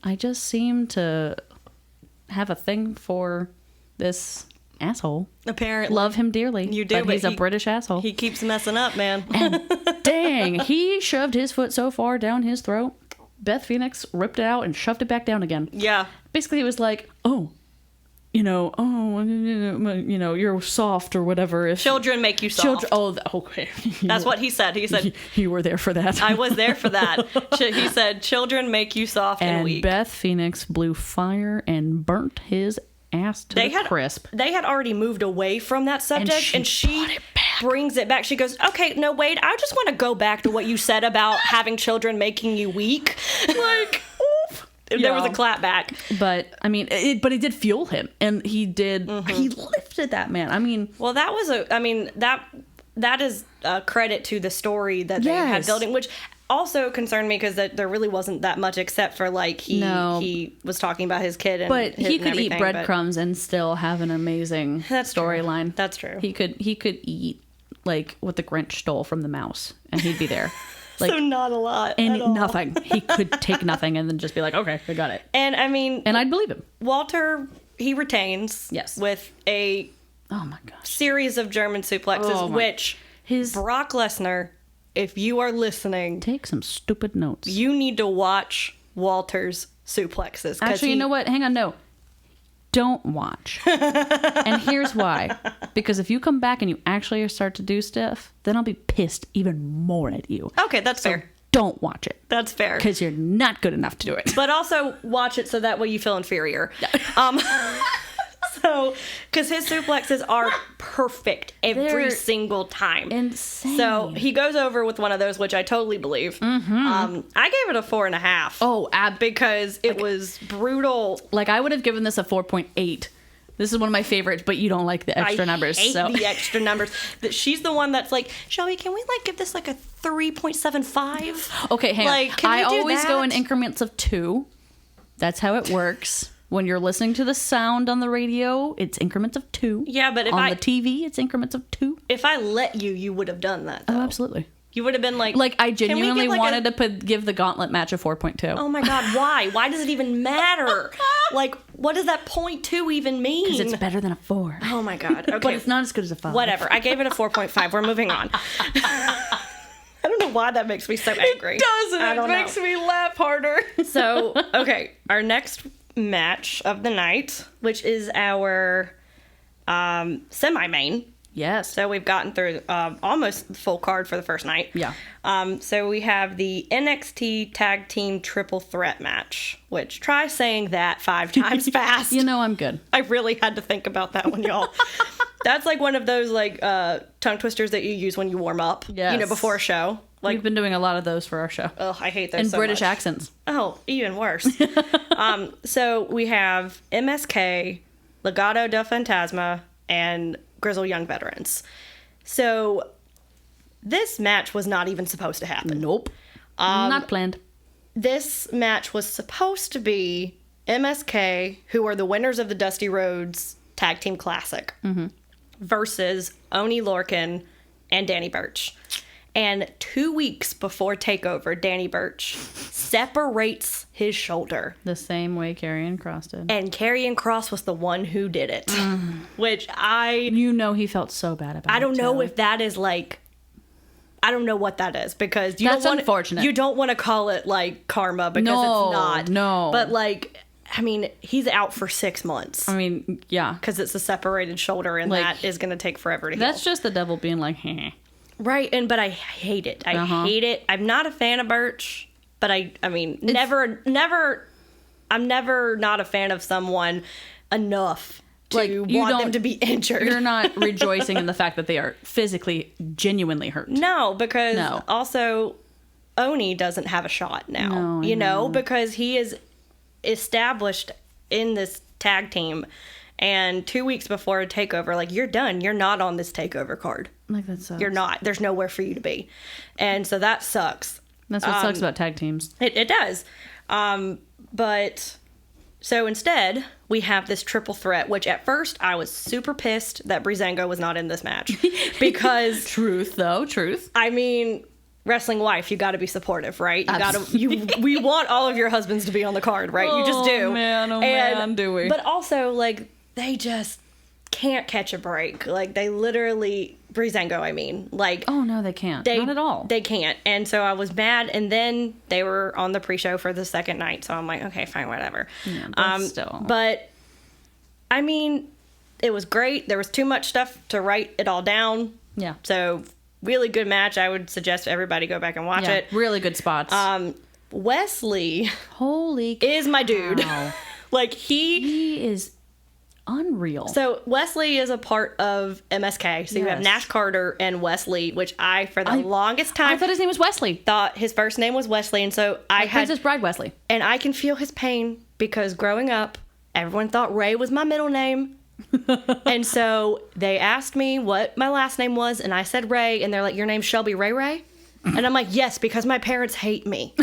I just seem to have a thing for this asshole. Apparently. Love him dearly. You do, but he's a British asshole. He keeps messing up, man. And dang, he shoved his foot so far down his throat, Beth Phoenix ripped it out and shoved it back down again. Yeah. Basically, it was like, you're soft or whatever. If children make you soft. Okay. That's what he said. He said, you were there for that. I was there for that. He said, children make you soft and weak. Beth Phoenix blew fire and burnt his ass to the crisp. They had already moved away from that subject, and she brings it back. She goes, okay, no, Wade, I just want to go back to what you said about having children making you weak. Like, oof. There was a clap back. But, I mean, it did fuel him. And he did, he lifted that man. I mean. Well, that was that is a credit to the story that they had building, which also concerned me, because there really wasn't that much, except for like he was talking about his kid, but he could eat breadcrumbs and still have an amazing storyline. That's true. He could eat like what the Grinch stole from the mouse, and he'd be there. Like, so not a lot. And nothing. He could take nothing and then just be like, okay, I got it. And I mean, and I'd believe him. Walter, he retains. Yes. With a series of German suplexes, which Brock Lesnar, if you are listening, take some stupid notes. You need to watch Walter's suplexes. Actually, you know what? Hang on, no. Don't watch. And here's why. Because if you come back and you actually start to do stuff, then I'll be pissed even more at you. Okay, that's fair. Don't watch it. That's fair. Because you're not good enough to do it. But also watch it so that way you feel inferior. So, because his suplexes are perfect every single time. Insane. So he goes over with one of those, which I totally believe. I gave it a 4.5. Oh, because it was brutal. Like, I would have given this a 4.8. This is one of my favorites, but you don't like the extra numbers. I hate the extra numbers. She's the one that's like, Shelby, can we give this a 3.75? Okay, hang on. I always go in increments of 2. That's how it works. When you're listening to the sound on the radio, it's increments of 2. Yeah, but on the TV, it's increments of 2. If I let you, you would have done that, though. Oh, absolutely. You would have been like... Like, I genuinely wanted to give the gauntlet match a 4.2. Oh my God, why? Why does it even matter? Like, what does that 0.2 even mean? Because it's better than a 4. Oh my God, okay. But it's not as good as a 5. Whatever, I gave it a 4.5. We're moving on. I don't know why that makes me so angry. It doesn't. I don't It makes me laugh harder. So, okay, our next match of the night, which is our semi-main. Yes. So we've gotten through almost the full card for the first night. Yeah. So we have the NXT Tag Team Triple Threat match, which try saying that 5 times fast. You know I'm good. I really had to think about that one, y'all. That's like one of those like tongue twisters that you use when you warm up, Yes. before a show. Like, We've been doing a lot of those for our show. oh, I hate those And so British much. accents. Oh, even worse. So we have MSK, Legado del Fantasma, and Grizzled Young Veterans. So this match was not even supposed to happen. Nope. Not planned. This match was supposed to be MSK, who are the winners of the Dusty Rhodes Tag Team Classic, versus Oni Lorcan and Danny Burch. And 2 weeks before Takeover, Danny Burch separates his shoulder. The same way Karrion Kross did. And Karrion Kross was the one who did it. Which You know he felt so bad about it. I don't know too. if that is like, I don't know what that is, because you That's don't want unfortunate. You don't want to call it like karma, because No, it's not. no. But like, I mean, he's out for 6 months I mean, yeah. because it's a separated shoulder, and Like, that is going to take forever to That's heal. just the devil being like, heh. Right, but I hate it. I hate it. I'm not a fan of Birch, but I mean, I'm never not a fan of someone enough to Like, you want them don't- to be injured. You're not rejoicing in the fact that they are physically, genuinely hurt. No, because No. also Oni doesn't have a shot now. No, I know. Because he is established in this tag team, and 2 weeks before a takeover, like, you're done. You're not on this takeover card. Like, that sucks. You're not. There's nowhere for you to be, and so that sucks. That's what sucks about tag teams. It does. But so instead, we have this triple threat, which at first I was super pissed that Breezango was not in this match, because Truth, though. Truth. I mean, wrestling wife, you got to be supportive, right? We want all of your husbands to be on the card, right? You just do. Oh, man, do we? But also, like, they just can't catch a break. Like, they literally, Breezango, I mean, like, Oh, no, they can't. they, Not at all. They can't. And so I was mad, and then they were on the pre-show for the second night, so I'm like, okay, fine, whatever. Yeah, but still. But, I mean, it was great. There was too much stuff to write it all down. Yeah. So, really good match. I would suggest everybody go back and watch Yeah, it. really good spots. Wesley Holy cow. is my dude. Like, He is unreal. So Wesley is a part of MSK. So you have Yes. Nash Carter and Wesley, which I, for the longest time, I thought his name was Wesley. thought his first name was Wesley. And so Princess Bride Wesley. and I can feel his pain, because growing up, everyone thought Ray was my middle name. And so they asked me what my last name was, and I said Ray, and they're like, your name's Shelby Ray Ray? And I'm like, yes, because my parents hate me.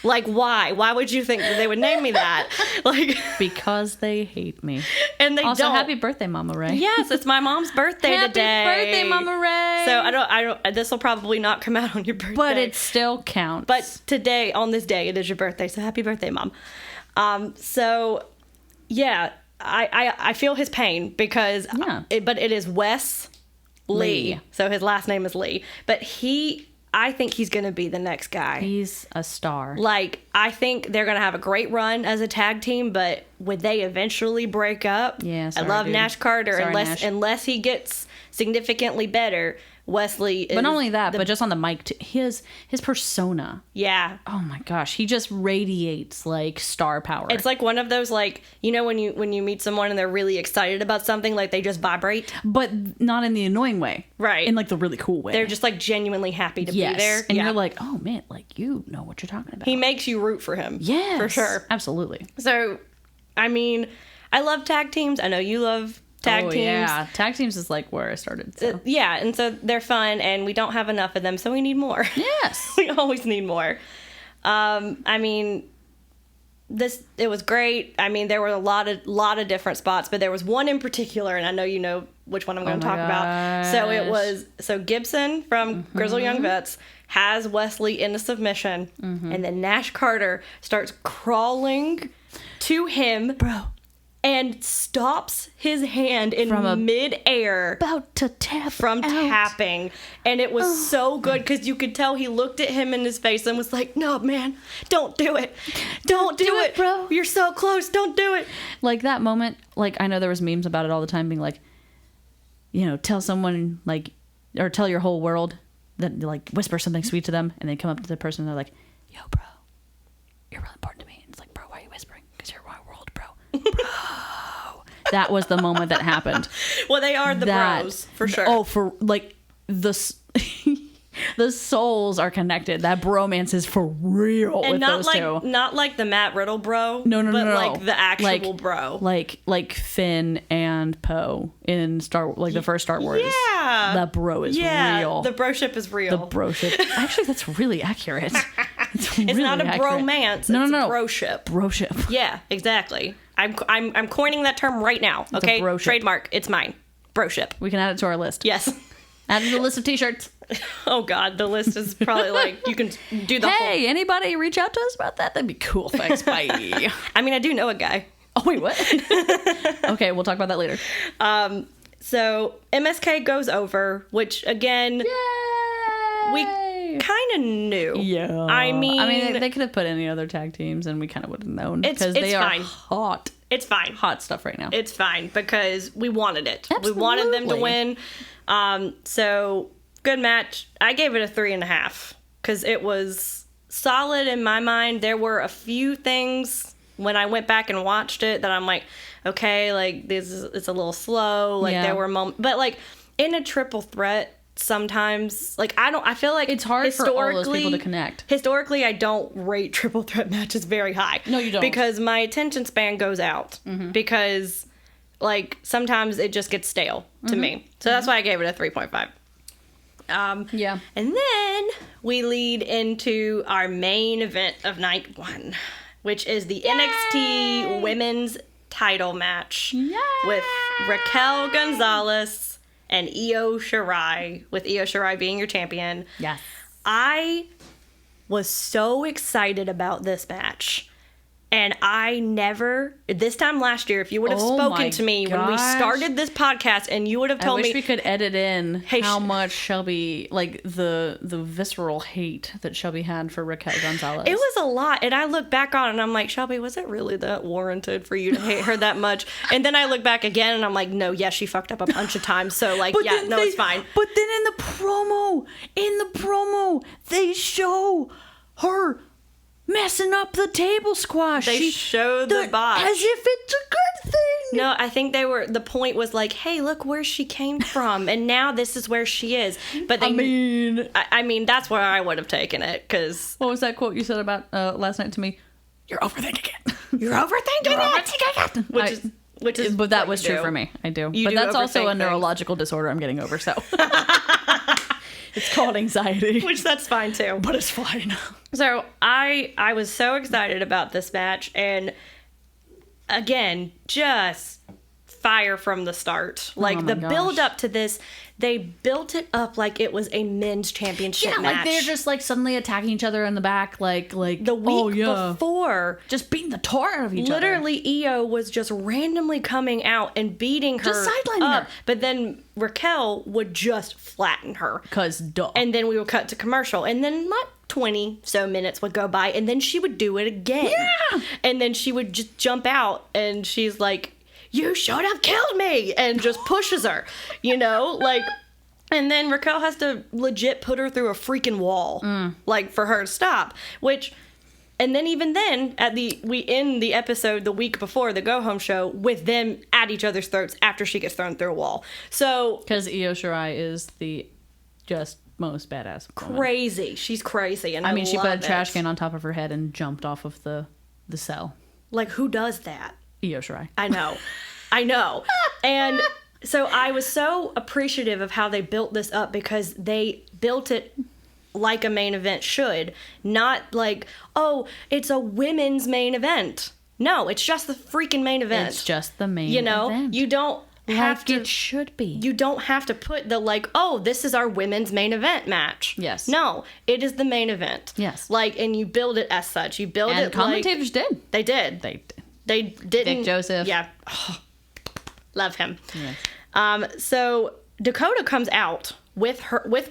Like, why? Why would you think that they would name me that? Like, Because they hate me. and they Also, don't. happy birthday, Mama Ray. Yes, it's my mom's birthday Happy today. birthday, Mama Ray. So I don't. This will probably not come out on your birthday, But it still counts. But today, on this day, it is your birthday. So happy birthday, Mom. So yeah, I feel his pain, because Yeah. but it is Wes Lee. Lee. So his last name is Lee. But I think he's going to be the next guy. He's a star. Like, I think they're going to have a great run as a tag team, but would they eventually break up? Yeah, I sorry, love dude. Nash Carter. Sorry, Nash. Unless he gets significantly better, Wesley is... But not only that, but just on the mic, too, his persona. Yeah. Oh my gosh, he just radiates like star power. It's like one of those, like, you know, when you meet someone and they're really excited about something, like, they just vibrate. but not in the annoying way. Right. In like the really cool way. They're just, like, genuinely happy to yes. be there. And Yeah. you're like, oh man, like you know what you're talking about. He makes you root for him. yes. For sure. Absolutely. So, I mean, I love tag teams. I know you love tag teams. Yeah. Tag teams is like where I started. So. Yeah, and so they're fun, and we don't have enough of them, so we need more. Yes. We always need more. I mean, it was great. I mean, there were a lot of different spots, but there was one in particular, and I know you know which one I'm going to talk about. So Gibson from Grizzled Young Vets has Wesley in a submission, and then Nash Carter starts crawling to him. Bro. and stops his hand in mid-air about to tap from tapping. And it was so good because you could tell he looked at him in his face and was like, no, man, don't do it. Don't do it, bro. You're so close. Don't do it. Like that moment, like I know there was memes about it all the time being like, you know, tell someone like, or tell your whole world that like whisper something sweet to them and they come up to the person and they're like, yo, bro, you're really important to me. And it's like, bro, why are you whispering? Because you're my world, bro. Bro. That was the moment that happened. Well, they are the bros, for sure. Oh, for like the souls are connected. That bromance is for real and with not those like, two. Not like the Matt Riddle bro. No. But like the actual bro. Like Finn and Poe in the first Star Wars. Yeah. That bro is real. The broship is real. The broship. Actually, that's really accurate. It's not a bromance. No. It's a broship. Broship. Yeah, exactly. I'm coining that term right now. Okay, broship. Trademark. It's mine. Broship. We can add it to our list. Yes. Add it to the list of T-shirts. Oh God, the list is probably like you can do the whole. Hey, anybody reach out to us about that? That'd be cool. Thanks. Bye. I mean, I do know a guy. Oh wait, what? Okay, we'll talk about that later. So MSK goes over, which again, we kind of knew. Yeah. I mean, they could have put any other tag teams, and we kind of would have known because it's they are fine. hot. It's fine. Hot stuff right now. It's fine because we wanted it. Absolutely. We wanted them to win. So good match. I gave it a 3.5 because it was solid in my mind. There were a few things when I went back and watched it that I'm like, okay, like it's a little slow. Like there were moments, but like in a triple threat, sometimes like I feel like it's hard for all those people to connect. Historically, I don't rate triple threat matches very high. No, you don't. Because my attention span goes out. Because like sometimes it just gets stale to me. So that's why I gave it a 3.5. Yeah. And then we lead into our main event of night 1, which is the NXT Women's Title match with Raquel Gonzalez and Io Shirai, with Io Shirai being your champion. Yes. I was so excited about this match. And I never, this time last year, if you would have spoken to me when we started this podcast and you would have told me. I wish we could edit in how much Shelby, like the visceral hate that Shelby had for Raquel Gonzalez. It was a lot. And I look back on it and I'm like, Shelby, was it really that warranted for you to hate her that much? And then I look back again and I'm like, no, yes, she fucked up a bunch of times. So like, it's fine. But then in the promo, they show her messing up the table squash. They show the botch. As if it's a good thing. No, I think the point was like, hey, look where she came from. And now this is where she is. But I mean, that's where I would have taken it. Because what was that quote you said about last night to me? You're overthinking it. You're overthinking it. Which is but that was true for me. I do. But that's also a neurological disorder I'm getting over, so. It's called anxiety. Which that's fine too. But it's fine. So I was so excited about this match, and again, just fire from the start. Like the build up to this, they built it up like it was a men's championship match. Like they're just like suddenly attacking each other in the back, like the week before, just beating the tar out of each other. Literally, Io was just randomly coming out and beating her, just sidelining her. But then Raquel would just flatten her, cause duh. And then we would cut to commercial, and then 20 so minutes would go by, and then she would do it again. Yeah. And then she would just jump out, and she's like, you should have killed me, and just pushes her, like, and then Raquel has to legit put her through a freaking wall, like, for her to stop, and then even then, we end the episode the week before the go home show with them at each other's throats after she gets thrown through a wall. So, because Io Shirai is the just most badass woman. Crazy. She's crazy, and I mean, she put a trash can on top of her head and jumped off of the cell. Like, who does that? Io Shirai. I know. And so I was so appreciative of how they built this up, because they built it like a main event should. Not like, oh, it's a women's main event. No, it's just the freaking main event. It's just the main event. You don't have to. It should be. You don't have to put the oh, this is our women's main event match. Yes. No, it is the main event. Yes. And you build it as such. You build it. And commentators did. They did. They didn't. Vic Joseph. Yeah. Oh, love him. Yes. So Dakota comes out with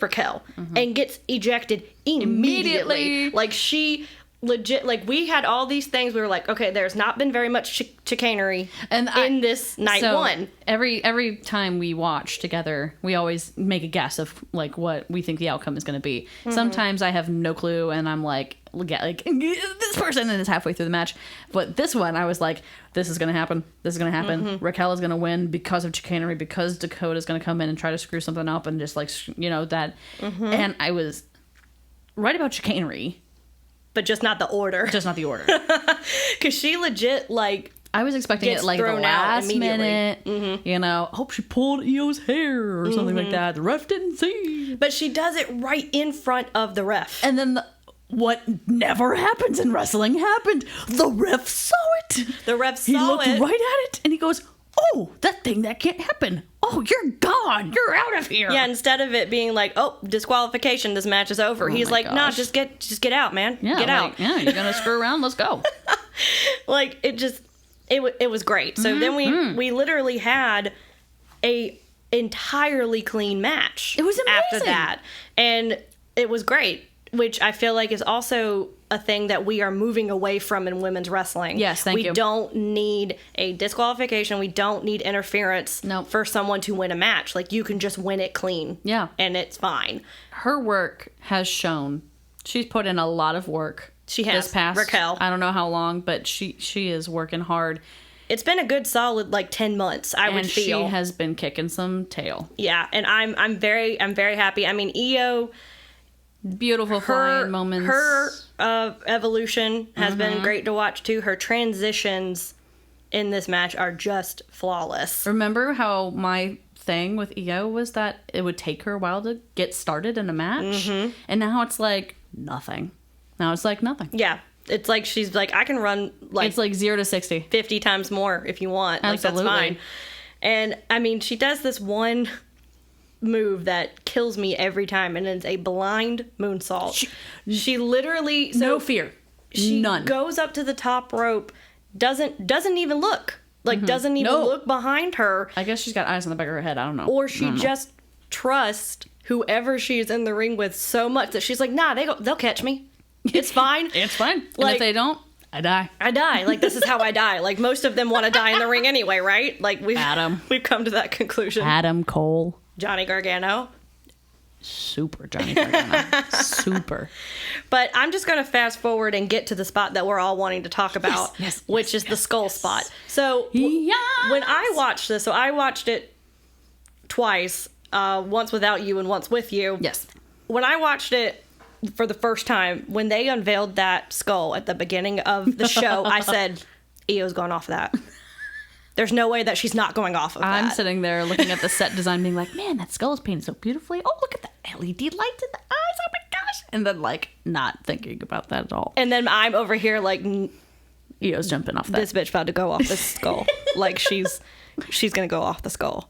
Raquel and gets ejected immediately. Like, she legit, like, we had all these things. We were like, okay, there's not been very much chicanery in this night one. Every time we watch together, we always make a guess of, like, what we think the outcome is going to be. Sometimes I have no clue, and I'm like this person, and it's halfway through the match. But this one, I was like, this is going to happen. This is going to happen. Raquel is going to win because of chicanery, because Dakota's going to come in and try to screw something up, and just, like, that. And I was right about chicanery. But just not the order. Just not the order. Because she legit, like... I was expecting it, like, the last minute. Hope she pulled Io's hair or something like that. The ref didn't see. But she does it right in front of the ref. And then what never happens in wrestling happened. The ref saw it. The ref saw it. He looked right at it, and he goes, oh, that thing, that can't happen. Oh, you're gone. You're out of here. Yeah, instead of it being like, oh, disqualification, this match is over. He's like, nah, just get out, man. Get out. Yeah, you're going to screw around? Let's go. Like, it was great. So then we literally had a entirely clean match. It was amazing. After that. And it was great, which I feel like is also a thing that we are moving away from in women's wrestling. Yes, thank you. We don't need a disqualification. We don't need interference for someone to win a match. Like, you can just win it clean. Yeah. And it's fine. Her work has shown. She's put in a lot of work. She has. This past, Raquel. I don't know how long, but she is working hard. It's been a good solid, like, 10 months, I would feel. And she has been kicking some tail. Yeah, and I'm very happy. I mean, Io... Beautiful flying moments. Her evolution has been great to watch too. Her transitions in this match are just flawless. Remember how my thing with Io was that it would take her a while to get started in a match? And now it's like nothing. Now it's like nothing. Yeah. It's like she's like, I can run like... It's like 0 to 60. 50 times more if you want. Absolutely. Like, that's fine. And, I mean, she does this one... move that kills me every time, and it's a blind moonsault. She literally no fear, none. Goes up to the top rope, doesn't even look, like doesn't even look behind her. I guess she's got eyes on the back of her head. I don't know. Or she just trusts whoever she's in the ring with so much that she's like, nah, they'll catch me. It's fine. It's fine. Like, and if they don't, I die. Like, this is how I die. Like, most of them want to die in the ring anyway, right? Like, we've come to that conclusion. Adam Cole. Johnny Gargano. Super Johnny Gargano. Super. But I'm just going to fast forward and get to the spot that we're all wanting to talk about, which is the skull spot. So when I watched this, so I watched it twice, once without you and once with you. Yes. When I watched it for the first time, when they unveiled that skull at the beginning of the show, I said, Io's going off of that. There's no way that she's not going off of that. I'm sitting there looking at the set design being like, man, that skull is painted so beautifully. Oh, look at the LED lights in the eyes. Oh my gosh. And then, like, not thinking about that at all. And then I'm over here like... Io's jumping off that. This bitch about to go off this skull. Like, she's going to go off the skull.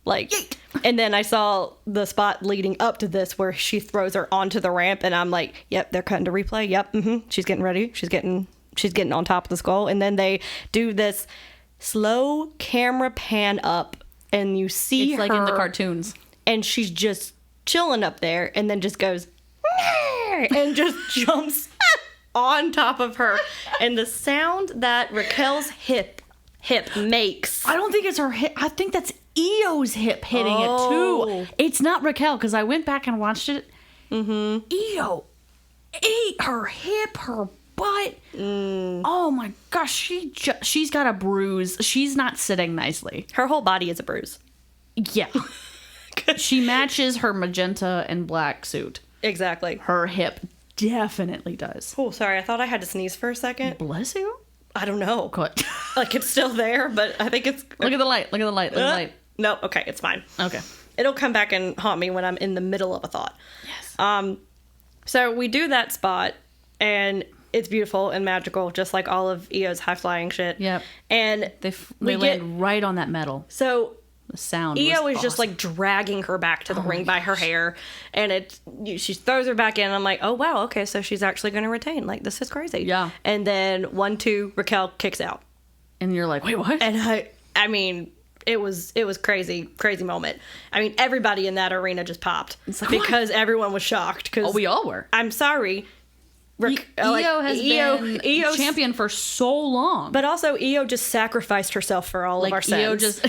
Like, and then I saw the spot leading up to this where she throws her onto the ramp, and I'm like, yep, they're cutting to replay. Yep, she's getting ready. She's getting on top of the skull. And then they do this... slow camera pan up, and you see it's her, like in the cartoons, and she's just chilling up there, and then just goes and just jumps on top of her, and the sound that Raquel's hip makes. I don't think it's her hip. I think that's Io's hip hitting it too. It's not Raquel, because I went back and watched it. Io ate her hip, her butt. Oh my gosh, she's got a bruise. She's not sitting nicely. Her whole body is a bruise. Yeah. She matches her magenta and black suit. Exactly. Her hip definitely does. Oh, sorry. I thought I had to sneeze for a second. Bless you. I don't know. What? Like, it's still there, but I think it's... Look at the light. Look at the light. Look at the light. No, okay, it's fine. Okay. It'll come back and haunt me when I'm in the middle of a thought. Yes. So we do that spot, and... it's beautiful and magical, just like all of Io's high-flying shit. Yep. And they land right on that metal. So the sound Io is awesome. just like dragging her back to the ring by her hair, and she throws her back in. I'm like, oh wow, okay, so she's actually going to retain. Like, this is crazy. Yeah. And then 1-2, Raquel kicks out. And you're like, wait, what? And I mean, it was crazy moment. I mean, everybody in that arena just popped because everyone was shocked. Cause we all were. I'm sorry. Io has been champion for so long. But also, Io just sacrificed herself for all of our sins. Io just...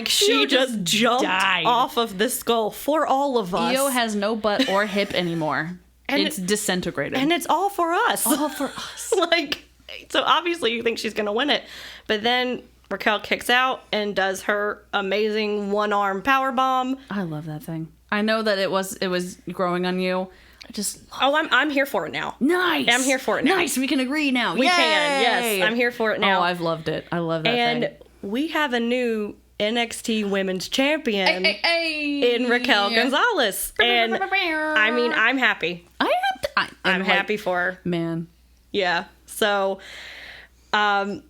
she just jumped off of this skull for all of us. Io has no butt or hip anymore. And it's disintegrated. And it's all for us. All for us. So obviously you think she's going to win it. But then Raquel kicks out and does her amazing one-arm power bomb. I love that thing. I know that it was growing on you. I'm here for it now. Nice. I'm here for it now. Nice. We can agree now. We can. Yes. I'm here for it now. Oh, I've loved it. I love that thing. And we have a new NXT Women's Champion in Raquel Gonzalez. And I mean, I'm happy. I'm happy for her. Man. Yeah. So, I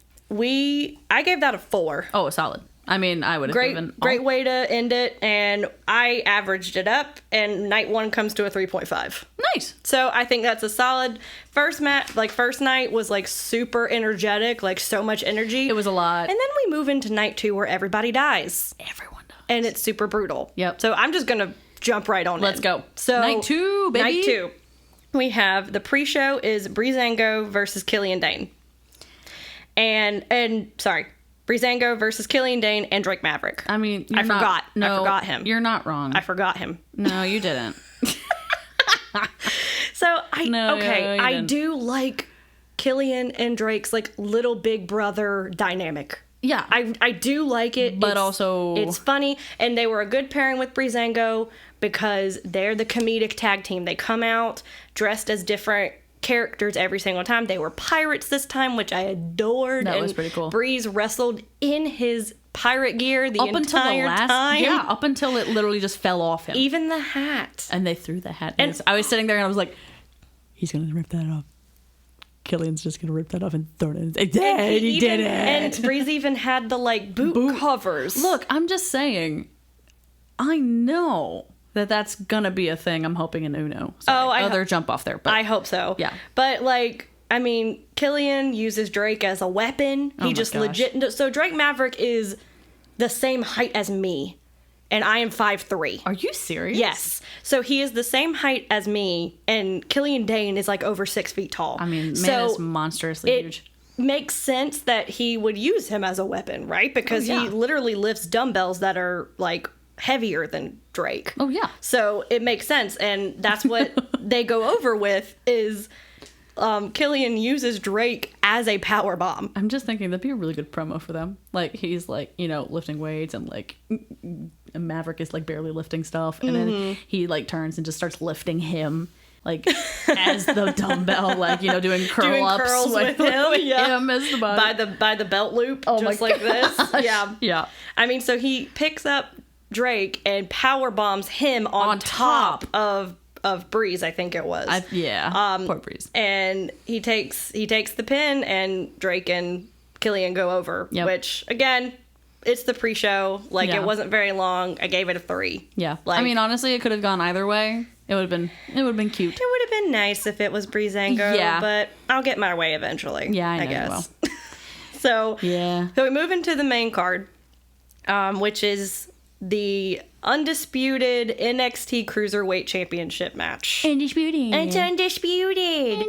gave that a 4. Oh, solid. I mean, I would have given... Great way to end it, and I averaged it up, and night 1 comes to a 3.5. Nice. So I think that's a solid first night was super energetic, so much energy. It was a lot. And then we move into night 2 where everybody dies. Everyone dies. And it's super brutal. Yep. So I'm just going to jump right on Let's in. go. So night 2, baby. Night 2. We have the pre-show is Breezango versus Killian Dane. And sorry, Breezango versus Killian Dane and Drake Maverick. I mean, I forgot him. You're not wrong. I forgot him. No, you didn't. So I didn't. do like Killian and Drake's little big brother dynamic. Yeah. I do like it. But also... It's funny. And they were a good pairing with Breezango because they're the comedic tag team. They come out dressed as different characters every single time. They were pirates this time, which I adored. That was pretty cool. Breeze wrestled in his pirate gear the entire time. Yeah, up until it literally just fell off him. Even the hat. And they threw the hat. And I was sitting there and I was like, he's going to rip that off. Killian's just going to rip that off and throw it in. He did it. And Breeze even had the boot covers. Look, I'm just saying, I know that that's gonna be a thing. I'm hoping in Uno. Other jump off there. But I hope so. Yeah. But I mean, Killian uses Drake as a weapon. He just legit. So Drake Maverick is the same height as me, and I am 5'3". Are you serious? Yes. So he is the same height as me, and Killian Dane is over 6 feet tall. I mean, man is monstrously huge. Makes sense that he would use him as a weapon, right? Because he literally lifts dumbbells that are heavier than Drake. Oh yeah. So it makes sense, and that's what they go over with is Killian uses Drake as a power bomb. I'm just thinking that'd be a really good promo for them. He's lifting weights and Maverick is barely lifting stuff, and then he turns and just starts lifting him as the dumbbell, doing curls with him as the body. by the belt loop, just my like this. Yeah. I mean, so he picks up Drake and power bombs him on top of Breeze, I think it was. Poor Breeze. And he takes the pin, and Drake and Killian go over. Yep. Which again, it's the pre-show. It wasn't very long. I gave it a 3. Yeah. I mean, honestly, it could have gone either way. It would have been cute. It would have been nice if it was Breezango. Yeah. But I'll get my way eventually. Yeah, I know guess. you will. So yeah. So we move into the main card, which is the undisputed NXT Cruiserweight Championship match. Undisputed. It's undisputed.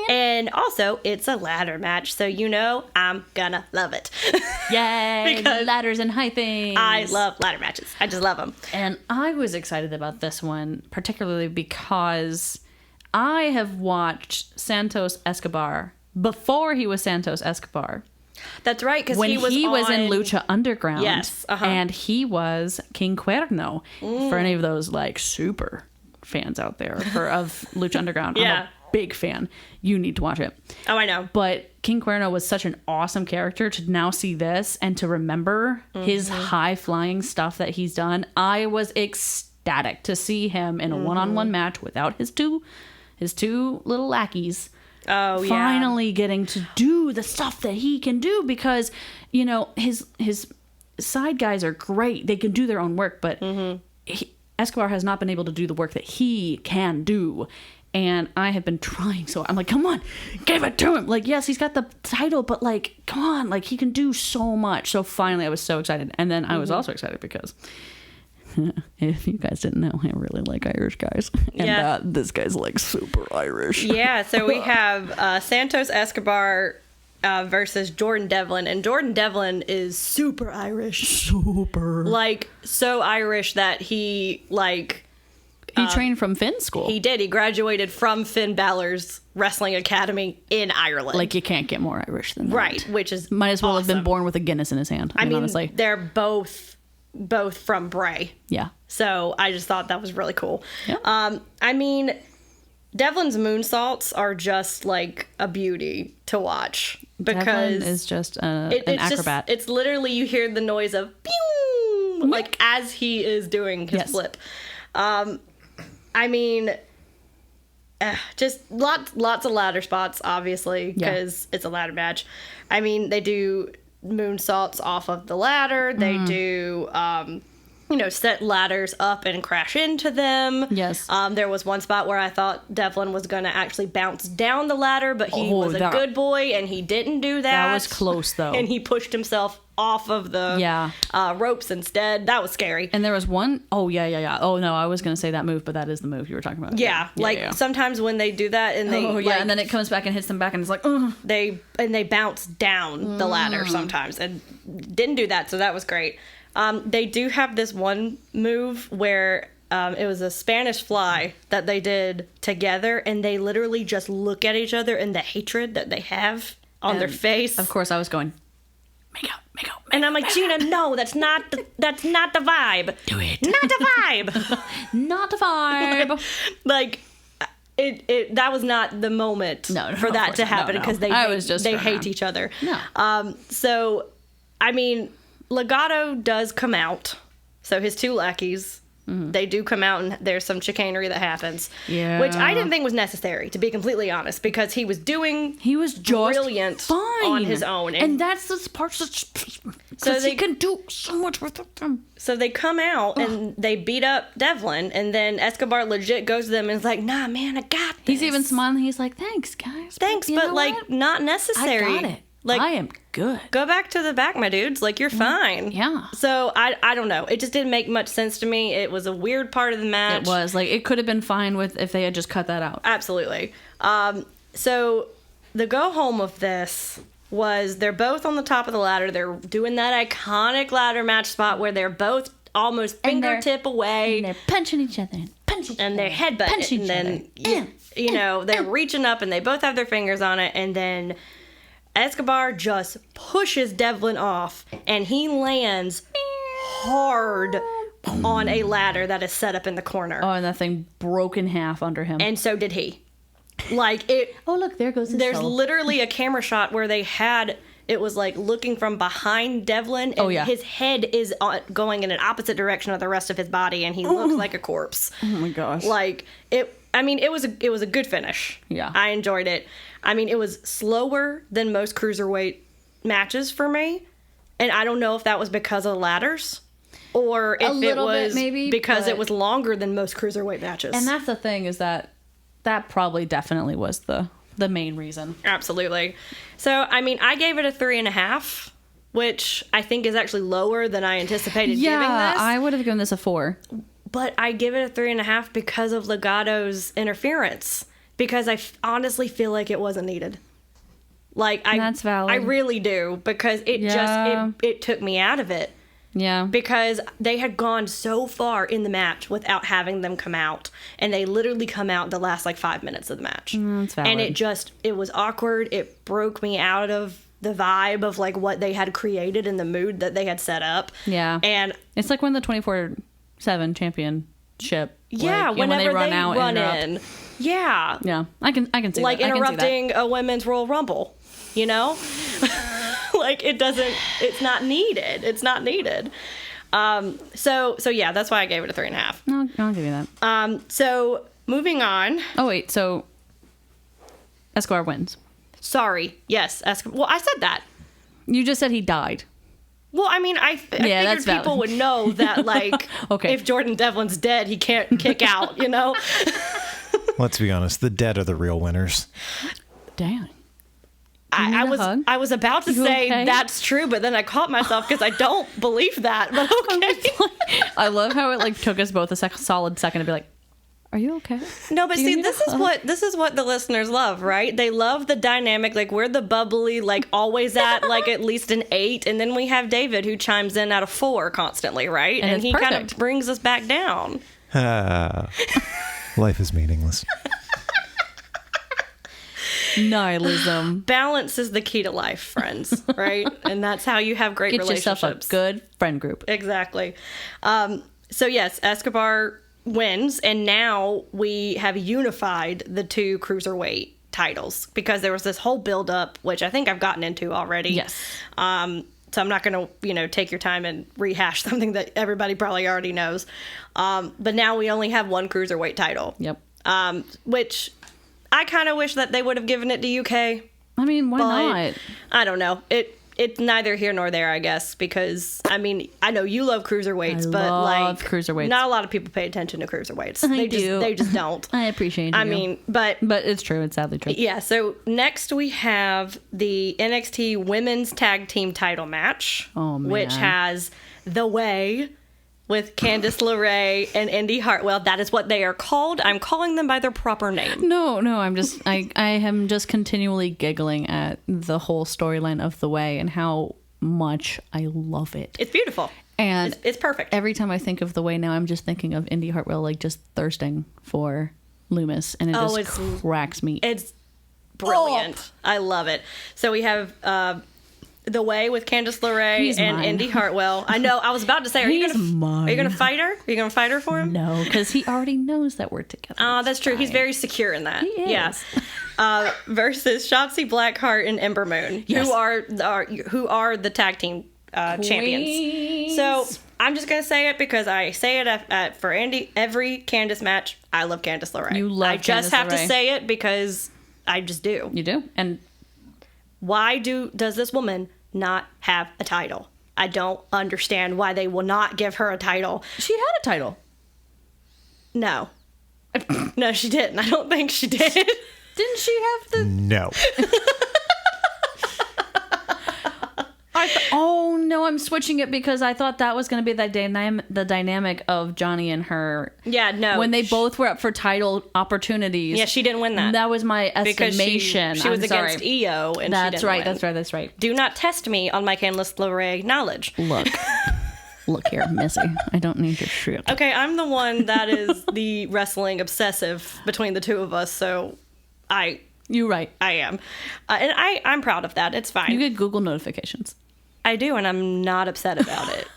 And also, it's a ladder match, so I'm gonna love it. Yay! Because ladders and high things. I love ladder matches. I just love them. And I was excited about this one, particularly because I have watched Santos Escobar before he was Santos Escobar. That's right, because when he was in Lucha Underground. Yes, and he was King Cuerno. For any of those super fans out there of Lucha Underground, I'm a big fan. You need to watch it. Oh, I know. But King Cuerno was such an awesome character. To now see this and to remember his high flying stuff that he's done, I was ecstatic to see him in a one-on-one match without his two little lackeys. Oh, finally getting to do the stuff that he can do, because his side guys are great. They can do their own work, but Escobar has not been able to do the work that he can do. And I have been trying so I'm like, come on, give it to him. Like, yes, he's got the title, but like, come on, like he can do so much. So finally I was so excited. And then I was also excited because if you guys didn't know, I really like Irish guys. And this guy's like super Irish. Yeah, so we have Santos Escobar versus Jordan Devlin. And Jordan Devlin is super Irish. Super. Like, so Irish that he, like... He trained from Finn school. He did. He graduated from Finn Balor's wrestling academy in Ireland. Like, you can't get more Irish than that. Right, which is might as well awesome. have been born with a Guinness in his hand. I mean, honestly. They're both from Bray. Yeah. So I just thought that was really cool. Yeah. I mean, Devlin's moonsaults are just like a beauty to watch because Devlin is just an acrobat. It's literally, you hear the noise of pew, like as he is doing his flip. I mean, just lots of ladder spots, obviously, because it's a ladder match. I mean, they do moonsaults off of the ladder. They do, set ladders up and crash into them. Yes. There was one spot where I thought Devlin was going to actually bounce down the ladder, but he was a good boy and he didn't do that. That was close, though. And he pushed himself off of the ropes instead. That was scary. And there was one, Oh, no, I was going to say that move, but that is the move you were talking about. Sometimes when they do that and they... and then it comes back and hits them back and it's like, They bounce down the ladder sometimes and didn't do that, so that was great. They do have this one move where it was a Spanish fly that they did together, and they literally just look at each other and the hatred that they have on their face. Of course, I was going, make out. And I'm like, Gina, no, that's not the vibe. Do it. Not the vibe. Not the vibe. Like, it that was not the moment for that to happen because they hate each other. No. So, I mean, Legado does come out. So his two lackeys, they do come out, and there's some chicanery that happens. Yeah. Which I didn't think was necessary, to be completely honest, because he was just brilliant fine on his own. And that's the part because he can do so much with them. So they come out and they beat up Devlin, and then Escobar legit goes to them and is like, nah, man, I got this. He's even smiling. He's like, thanks, guys. Thanks, but like, not necessary. I got it. Like, I am good. Go back to the back, my dudes. Like, you're fine. Yeah. So, I don't know. It just didn't make much sense to me. It was a weird part of the match. It was. Like, it could have been fine with if they had just cut that out. Absolutely. So, the go-home of this was they're both on the top of the ladder. They're doing that iconic ladder match spot where they're both almost fingertip away. And they're punching each other. And they're headbutting. And then, they're reaching up, and they both have their fingers on it. And then Escobar just pushes Devlin off, and he lands hard on a ladder that is set up in the corner. Oh, and that thing broke in half under him. And so did he. Like, it... Oh, look, there goes his There's soul. literally a camera shot where they had... It was, like, looking from behind Devlin, and his head is going in an opposite direction of the rest of his body, and he looks like a corpse. Oh, my gosh. Like, it was a good finish. Yeah. I enjoyed it. I mean, it was slower than most cruiserweight matches for me, and I don't know if that was because of ladders or if it was because it was longer than most cruiserweight matches. And that's the thing, is that probably definitely was the main reason. Absolutely. So, I mean, I gave it a 3.5, which I think is actually lower than I anticipated giving this. Yeah, I would have given this a 4. But I give it a 3.5 because of Legado's interference. Because I honestly feel like it wasn't needed. Like, that's valid. I really do, because it took me out of it. Yeah. Because they had gone so far in the match without having them come out. And they literally come out the last, 5 minutes of the match. That's valid. And it was awkward. It broke me out of the vibe of, what they had created and the mood that they had set up. Yeah. And it's like when the 24/7 championship. Yeah, when they run out run and in. Yeah. Yeah. I can see like that. Interrupting a women's Royal Rumble, you know? It's not needed. It's not needed. So yeah, that's why I gave it a 3.5. No, I'll give you that. So moving on. Oh wait, so Escobar wins. Sorry. Yes, Escobar. Well, I said that. You just said he died. Well, I mean, I figured people would know that, Okay. if Jordan Devlin's dead, he can't kick out, you know? Let's be honest, the dead are the real winners. Damn. I was about to say okay? that's true, but then I caught myself because I don't believe that. But okay. I love how it like took us both a solid second to be like, "Are you okay?" No, but Do you see, need this is what the listeners love, right? They love the dynamic. Like we're the bubbly, like always at like at least an 8, and then we have David who chimes in at a 4 constantly, right? And it's he kind perfect. of brings us back down. Life is meaningless. Nihilism. Balance is the key to life, friends, right? And that's how you have great Get relationships. yourself a good friend group. Exactly. So yes, Escobar wins, and now we have unified the 2 cruiserweight titles because there was this whole build-up, which I think I've gotten into already. Yes. So I'm not going to, take your time and rehash something that everybody probably already knows. But now we only have 1 cruiserweight title. Yep. Which I kind of wish that they would have given it to UK. I mean, why But not? I don't know. It's neither here nor there, I guess, because I mean, I know you love cruiserweights, but love like cruiserweights. not a lot of people pay attention to cruiserweights. I do. They just don't. I appreciate I you. mean, but it's true. It's sadly true. yeah, so next we have the NXT Women's Tag Team title match, Oh, man. which has The Way with Candice LeRae and Indy Hartwell. That is what they are called. I'm calling them by their proper name. No, I'm just I am just continually giggling at the whole storyline of The Way and how much I love it. It's beautiful. And It's perfect. every time I think of The Way now, I'm just thinking of Indy Hartwell like just thirsting for Loomis, and it Oh, just it's- cracks me. It's brilliant. I love it. So we have The Way with Candice LeRae He's and mine. Indy Hartwell. I know. I was about to say, are you He's gonna mine. fight her? Are you gonna fight her for him? No, because he already knows that we're together. Oh, that's true. He's very secure in that. He is. Yeah. Versus Shotzi Blackheart and Ember Moon, Yes. who are the tag team champions. Queens. So I'm just gonna say it because I say it for every Candice match. I love Candice LeRae. You love I just Candice have to LeRae. say it because I just do. You do, and Why does this woman not have a title? I don't understand why they will not give her a title. she had a title. No. No, she didn't. I don't think she did. Didn't she have the? No. Oh no, I'm switching it because I thought that was going to be the dynamic of Johnny and her. Yeah, no. When they both were up for title opportunities. Yeah, she didn't win that. That was my Because estimation. she was I'm against sorry. EO and she That's didn't right. win. That's right. Do not test me on my Candice LeRae knowledge. Look here, Missy. I don't need your shit. Okay, I'm the one that is the wrestling obsessive between the two of us, so You right. I am. And I'm proud of that. It's fine. You get Google notifications. I do, and I'm not upset about it.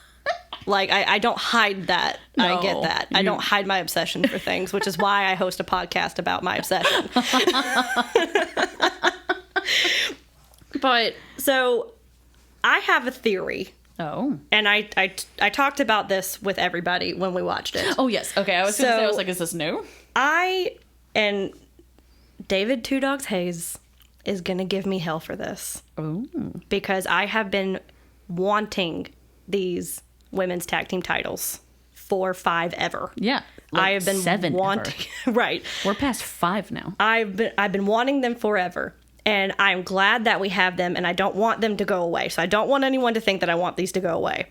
Like, I don't hide that. I get No, that. I don't hide my obsession for things, which is why I host a podcast about my obsession. But, so, I have a theory. Oh. And I talked about this with everybody when we watched it. Oh yes. Okay. I was gonna So- say. I was like, is this new? And David Two Dogs Hayes is going to give me hell for this. Oh. Because I have been wanting these women's tag team titles for 5 ever. Yeah. Like I have been 7 wanting right. We're past 5 now. I've been wanting them forever. And I'm glad that we have them, and I don't want them to go away. So I don't want anyone to think that I want these to go away.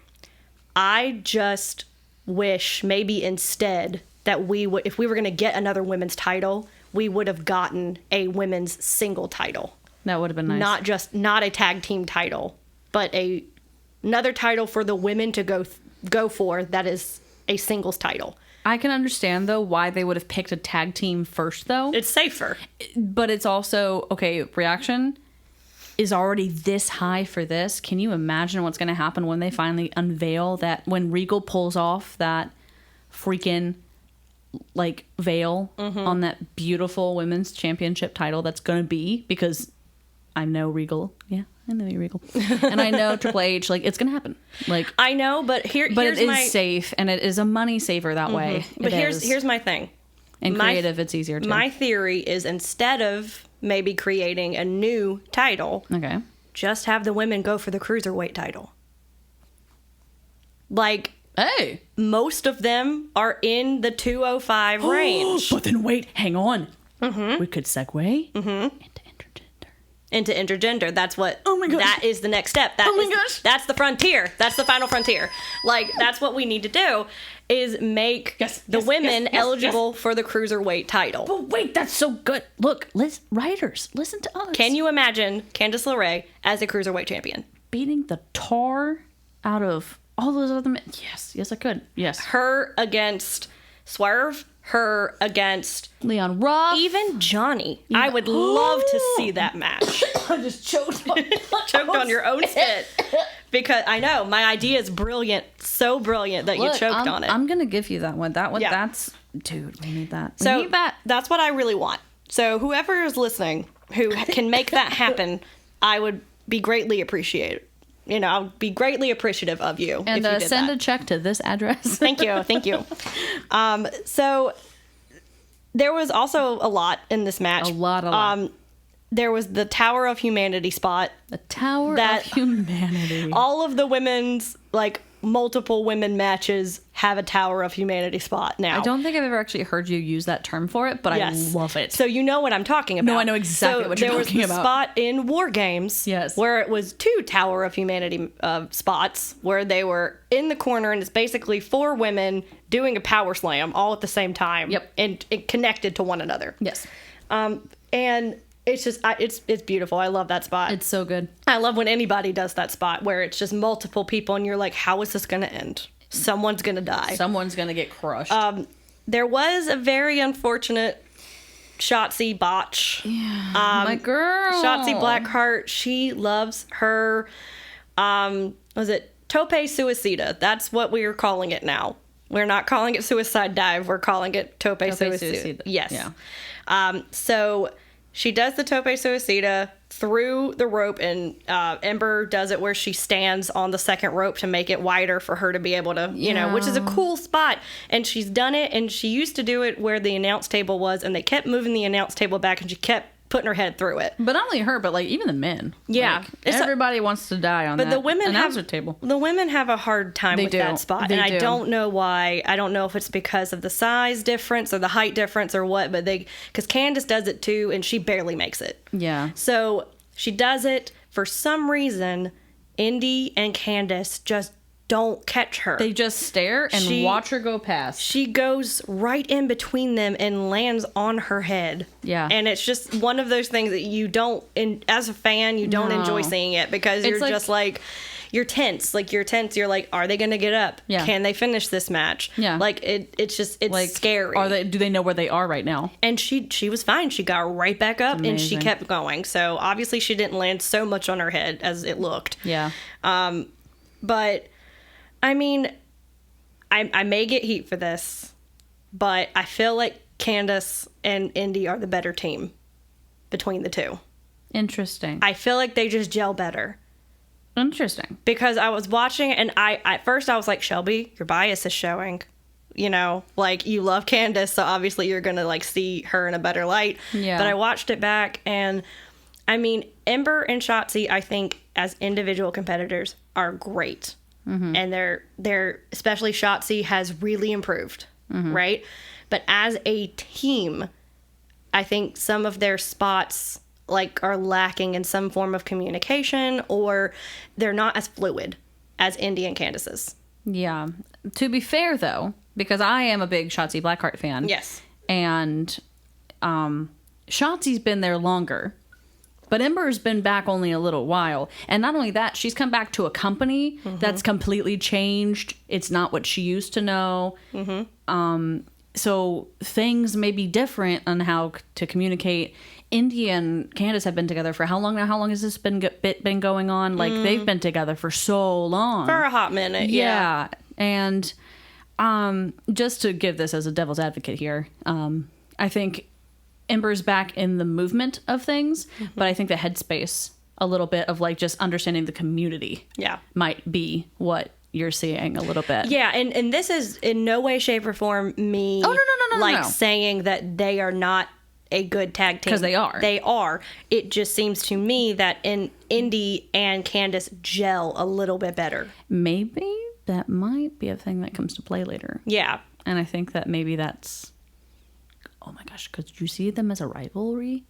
I just wish maybe instead that we would, if we were going to get another women's title, we would have gotten a women's single title. That would have been nice. Not a tag team title, but another title for the women to go for that is a singles title. I can understand though why they would have picked a tag team first though. It's safer. But it's also, okay, reaction is already this high for this. Can you imagine what's going to happen when they finally unveil that, when Regal pulls off that freaking like veil on that beautiful women's championship title that's going to be, because I know Regal. Yeah, I know you, Regal. And I know Triple H, like, it's going to happen. Like, I know, but but here's it is safe and it is a money saver that way. But It is. here's my thing. And creative, it's easier to. My theory is, instead of maybe creating a new title, Okay. just have the women go for the cruiserweight title. Like, Hey. Most of them are in the 205 range. But then wait, hang on. We could segue into intergender. That's what. Oh my gosh. That is the next step. Gosh. That's the frontier. That's the final frontier. Like, that's what we need to do, is make the women eligible for the cruiserweight title. But wait, that's so good. Look, writers, listen to us. Can you imagine Candice LeRae as a cruiserweight champion? Beating the tar out of all those other men? Yes, I could. Yes. Her against Swerve. Her against Leon Ruff. Even Johnny. I would love to see that match. I just choked on your own spit. Because I know, my idea is brilliant. So brilliant that you choked on it. I'm going to give you that one. That one, Yeah. dude, we need that. So We need that. that's what I really want. So whoever is listening who can make that happen, I would be greatly appreciated. I'll be greatly appreciative of you. And if you did send that. a check to this address. Thank you. So there was also a lot in this match. A lot. There was the Tower of Humanity spot. The Tower of Humanity. All of the women's, multiple women matches have a Tower of Humanity spot now. I don't think I've ever actually heard you use that term for it, but Yes. I love it. So you know what I'm talking about. No, I know exactly what you're talking There was the spot in War Games, Yes. where it was 2 Tower of Humanity spots, where they were in the corner, and it's basically 4 women doing a power slam all at the same time. Yep. And it connected to one another. Yes. And it's just, it's beautiful. I love that spot. It's so good. I love when anybody does that spot where it's just multiple people and you're like, how is this going to end? Someone's going to die. Someone's going to get crushed. There was a very unfortunate Shotzi botch. Yeah, my girl. Shotzi Blackheart, she loves her, was it Tope Suicida? That's what we are calling it now. We're not calling it Suicide Dive. We're calling it Tope Suicida. Yes. Yeah. So she does the Tope Suicida through the rope, and Ember does it where she stands on the second rope to make it wider for her to be able to, which is a cool spot. And she's done it, and she used to do it where the announce table was, and they kept moving the announce table back, and she kept putting her head through it. But not only her, but even the men. Yeah. Everybody wants to die on that the women announcer table. The women have a hard time with that spot. They and do. I don't know why. I don't know if it's because of the size difference or the height difference or what, but because Candice does it too, and she barely makes it. Yeah. So she does it. For some reason, Indy and Candice just don't catch her. They just stare and watch her go past. She goes right in between them and lands on her head. Yeah. And it's just one of those things that you don't, as a fan, you don't enjoy seeing it, because you're just you're tense. You're tense. You're like, are they going to get up? Yeah. Can they finish this match? Yeah. It's scary. Do they know where they are right now? And she was fine. She got right back up and she amazing. kept going. So obviously she didn't land so much on her head as it looked. Yeah. But I mean, I may get heat for this, but I feel like Candice and Indy are the better team between the two. Interesting. I feel like they just gel better. Interesting. Because I was watching, and at first I was like, Shelby, your bias is showing. You love Candice, so obviously you're going to see her in a better light. Yeah. But I watched it back, and I mean, Ember and Shotzi, I think, as individual competitors, are great. Mm-hmm. And they're especially Shotzi has really improved, right? But as a team, I think some of their spots are lacking in some form of communication, or they're not as fluid as Indy and Candice's. Yeah. To be fair, though, because I am a big Shotzi Blackheart fan. Yes. And Shotzi's been there longer. But Ember's been back only a little while. And not only that, she's come back to a company that's completely changed. It's not what she used to know. So things may be different on how to communicate. Indy and Candice have been together for how long now? How long has this been going on? They've been together for so long. For a hot minute, yeah. And just to give this as a devil's advocate here, I think Ember's back in the movement of things, but I think the headspace a little bit of just understanding the community might be what you're seeing a little bit. Yeah, and this is in no way, shape, or form me no. saying that they are not a good tag team. Because they are. They are. It just seems to me that Indy and Candice gel a little bit better. Maybe that might be a thing that comes to play later. Yeah. And I think that maybe that's... Oh my gosh, could you see them as a rivalry?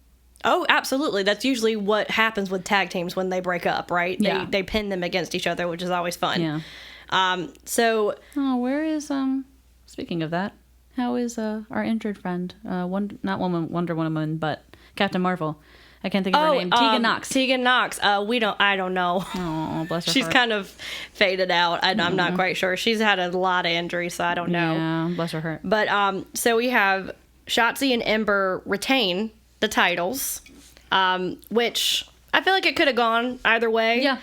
Oh, absolutely. That's usually what happens with tag teams when they break up, right? Yeah. They pin them against each other, which is always fun. Yeah. So... Oh, where is... Speaking of that, how is our injured friend? Not Wonder Woman, but Captain Marvel. I can't think of her name. Tegan Knox. Tegan Knox. I don't know. Oh, bless her. She's kind of faded out. I'm not quite sure. She's had a lot of injuries, so I don't know. Yeah, bless her heart. But so we have Shotzi and Ember retain the titles, which I feel like it could have gone either way. Yeah.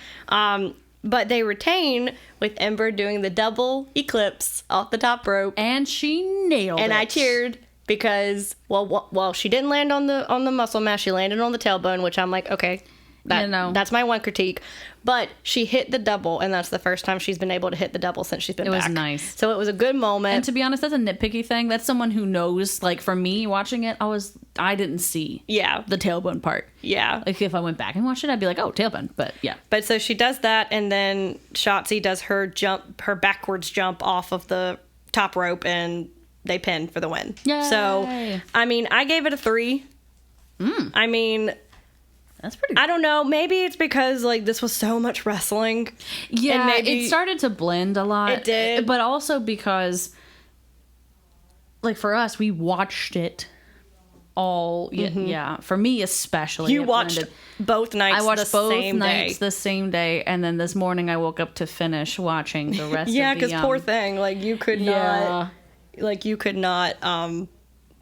But they retain with Ember doing the double eclipse off the top rope, And she nailed it. and I cheered. Because she didn't land on the muscle mass, she landed on the tailbone, which I'm like, okay, that's my one critique. But she hit the double, and that's the first time she's been able to hit the double since she's been back. It was nice. So it was a good moment. And to be honest, that's a nitpicky thing. That's someone who knows. Like for me watching it, I didn't see the tailbone part. Yeah. Like if I went back and watched it, I'd be like, oh, tailbone. But yeah. But so she does that, and then Shotzi does her backwards jump off of the top rope, and they pin for the win. Yay. So, I mean, I gave it a 3. I mean, that's pretty good. I don't know. Maybe it's because, like, this was so much wrestling. Yeah, and maybe it started to blend a lot. It did. But also because, like, for us, we watched it all. Yeah, for me especially. You it watched blended. both nights I watched the both same nights day. the same day, and then this morning I woke up to finish watching the rest Yeah, of the... because poor thing. Like, you could not... Like, you could not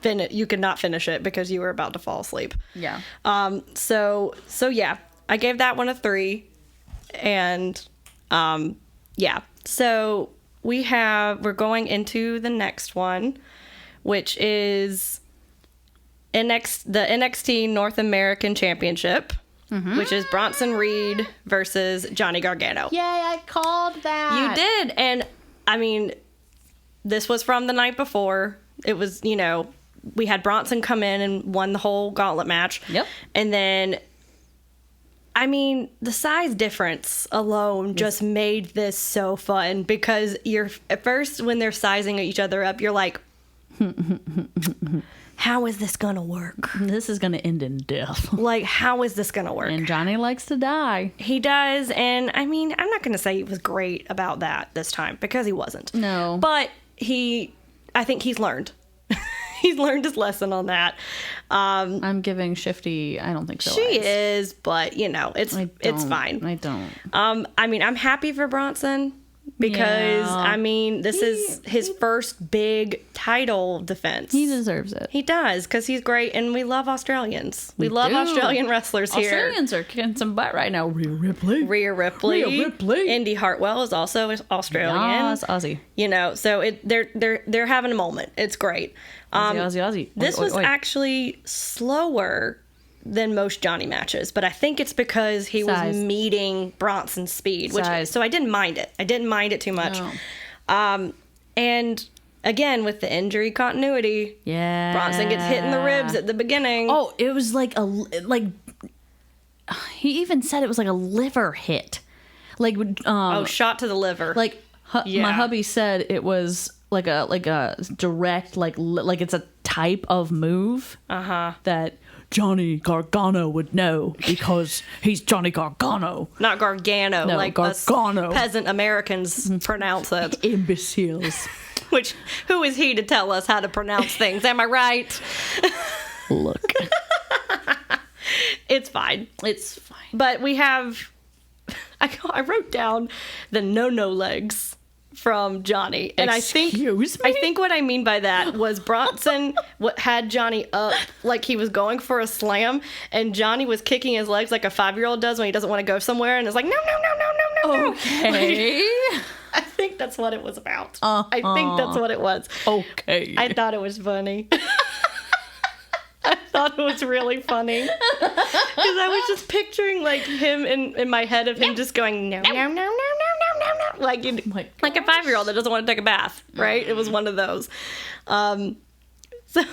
finish it because you were about to fall asleep. Yeah. So yeah, I gave that one a 3. And, yeah. So we're going into the next one, which is the NXT North American Championship, which is Bronson Reed versus Johnny Gargano. Yay, I called that. You did. And, I mean... This was from the night before. It was, we had Bronson come in and won the whole gauntlet match. Yep. And then, I mean, the size difference alone just made this so fun because at first when they're sizing each other up, you're like, how is this going to work? This is going to end in death. Like, how is this going to work? And Johnny likes to die. He does. And, I mean, I'm not going to say he was great about that this time because he wasn't. No. But I think he's learned. He's learned his lesson on that. I'm giving Shifty, I don't think so. She is, but, it's fine. I don't. I mean, I'm happy for Bronson. Because, I mean, this is his first big title defense. He deserves it. He does, because he's great, and we love Australians. We love Australian wrestlers here. Australians are kicking some butt right now. Rhea Ripley. Indy Hartwell is also Australian. Yes, Aussie. So they're having a moment. It's great. Aussie. This was actually slower than most Johnny matches, but I think it's because he was meeting Bronson's speed, so I didn't mind it. I didn't mind it too much. No. And again, with the injury continuity, Bronson gets hit in the ribs at the beginning. Oh, it was like he even said it was like a liver hit, like shot to the liver. Like my hubby said it was like a direct like it's a type of move that Johnny Gargano would know because he's Johnny Gargano. Not Gargano, no, like Gargano. Peasant Americans pronounce it. Imbeciles. Which, who is he to tell us how to pronounce things? Am I right? Look. It's fine. It's fine. But we have... I wrote down the no-no legs from Johnny. And I think what I mean by that was Bronson had Johnny up like he was going for a slam, and Johnny was kicking his legs like a 5-year-old does when he doesn't want to go somewhere, and it's like, no. Okay. I think that's what it was about. I think that's what it was. Okay. I thought it was funny. I thought it was really funny. Because I was just picturing like him in my head of him just going, no. Like a 5-year-old that doesn't want to take a bath, right? It was one of those. So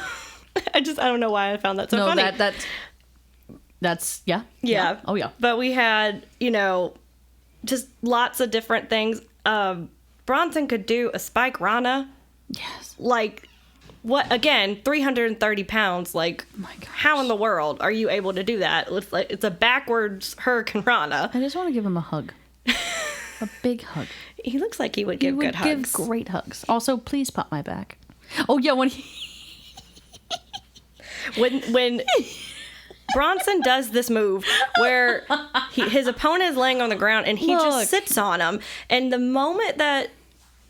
I don't know why I found that so funny. That's yeah. Yeah. Oh yeah. But we had, just lots of different things. Bronson could do a Spike Rana, Yes. like, what, again, 330 pounds, like, Oh my gosh. how in the world are you able to do that? It's a backwards Hurricane Rana. I just want to give him a hug. A big hug. He looks like he would He give would good hugs. give great hugs. Also, please pop my back. Oh, yeah, when When Bronson does this move where his opponent is laying on the ground and he Look. just sits on him, and the moment that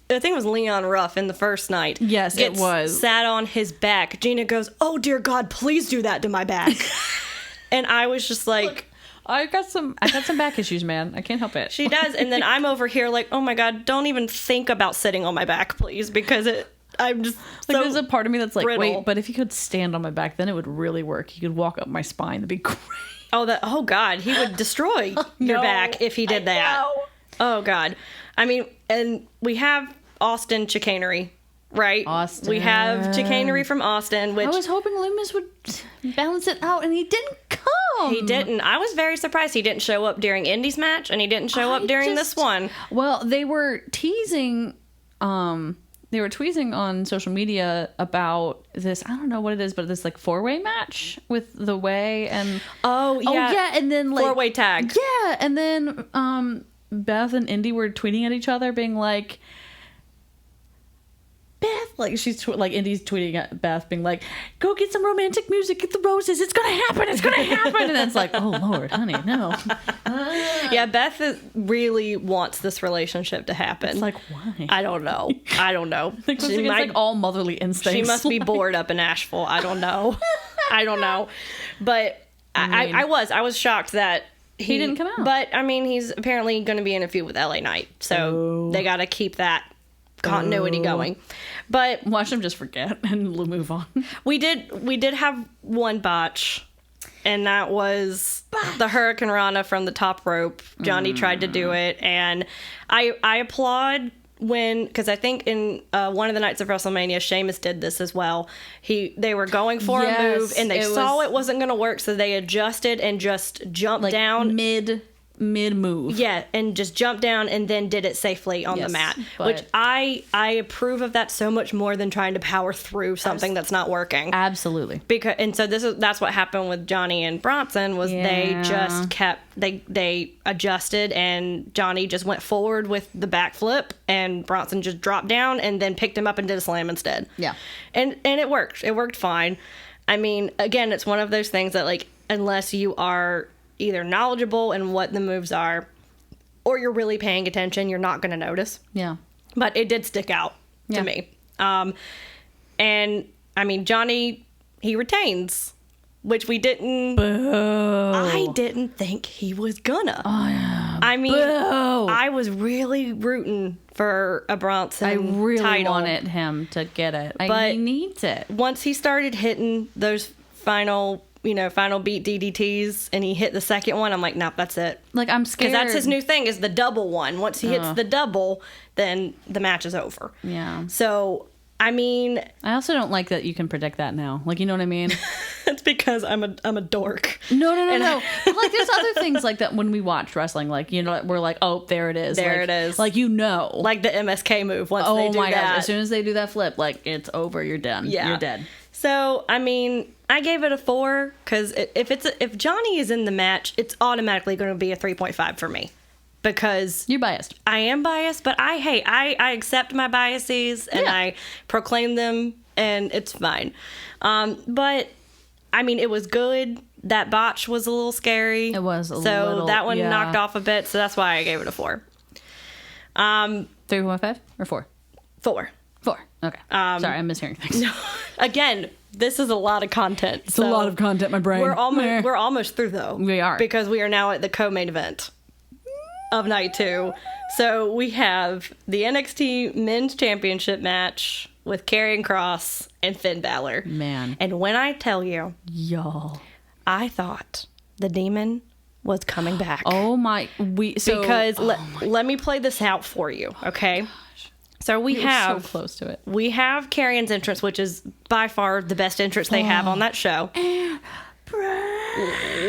I think it was Leon Ruff in the first night, Yes, it was. sat on his back, Gina goes, "Oh dear God, please do that to my back," and I was just like. I got some back issues, man. I can't help it. She does, and then I'm over here like, oh my God, don't even think about sitting on my back, please, because I'm just like, so there's a part of me that's like, brittle. wait, but if he could stand on my back, then it would really work. He could walk up my spine. That'd be great. Oh God, he would destroy your No, back if he did that. know. Oh God, I mean, and we have Austin chicanery, right? Austin. We have chicanery from Austin, which I was hoping Loomis would balance it out, and he didn't come. he didn't. I was very surprised he didn't show up during Indy's match, and he didn't show up during this one. Well, they were teasing. They were tweezing on social media about this. I don't know what it is, but this like 4-way match with the Way and Oh yeah, and then like 4-way tag. Yeah, and then Beth and Indy were tweeting at each other, being like, Beth, like like Indy's tweeting at Beth, being like, "Go get some romantic music, get the roses. It's gonna happen. It's gonna happen." And then it's like, "Oh Lord, honey, no." Yeah, Beth really wants this relationship to happen. It's like, why? I don't know. Like, it's like all motherly instincts. She must be bored up in Asheville. I don't know. But I was shocked that he didn't come out. But I mean, he's apparently going to be in a feud with LA Knight, so they got to keep that continuity going. But Watch them just forget and move on. we did have one botch, and that was the Hurricane Rana from the top rope. Johnny tried to do it, and I applaud because I think in one of the nights of WrestleMania, Sheamus did this as well. They were going for a move, and they saw it wasn't going to work, so they adjusted and just jumped down mid move. Yeah, and just jumped down and then did it safely on the mat, which I approve of that so much more than trying to power through something that's not working. Absolutely. So that's what happened with Johnny and Bronson was they just kept they adjusted, and Johnny just went forward with the backflip, and Bronson just dropped down and then picked him up and did a slam instead. Yeah. And it worked. It worked fine. I mean, again, it's one of those things that, like, unless you are either knowledgeable in what the moves are or you're really paying attention, you're not going to notice. Yeah. But it did stick out to me. And I mean, Johnny, he retains, which we didn't. Boo. I didn't think he was gonna. Oh, yeah. I mean, Boo. I was really rooting for a Bronson I really title. wanted him to get it. But he needs it. Once he started hitting those final beat DDTs, and he hit the second one, I'm like, nope, that's it. Like, I'm scared. Because that's his new thing, is the double one. Once he hits the double, then the match is over. Yeah. So, I mean, I also don't like that you can predict that now. Like, you know what I mean? it's because I'm a dork. No. But, like, there's other things like that when we watch wrestling. Like, you know, we're like, oh, there it is. There like, it is. Like, you know. Like the MSK move. Once oh they do my that. gosh. As soon as they do that flip, like, it's over. You're done. Yeah. You're dead. So, I mean, I gave it a 4 because if Johnny is in the match, it's automatically going to be a 3.5 for me. Because You're biased. I am biased, but I accept my biases and I proclaim them, and it's fine. But I mean, it was good. That botch was a little scary. It was a so little, that one knocked off a bit. So that's why I gave it a 4. 3.5 or 4? 4. 4. Okay. Sorry, I'm mishearing things. Again, this is a lot of content. It's a lot of content, my brain. We're almost through though. We are, because we are now at the co-main event of night 2. So we have the NXT Men's Championship match with Karrion Kross and Finn Balor. Man. And when I tell you, Y'all. I thought the Demon was coming back. Oh my. Let me play this out for you, okay? So we have so close to it. We have Karrion's entrance, which is by far the best entrance they have on that show.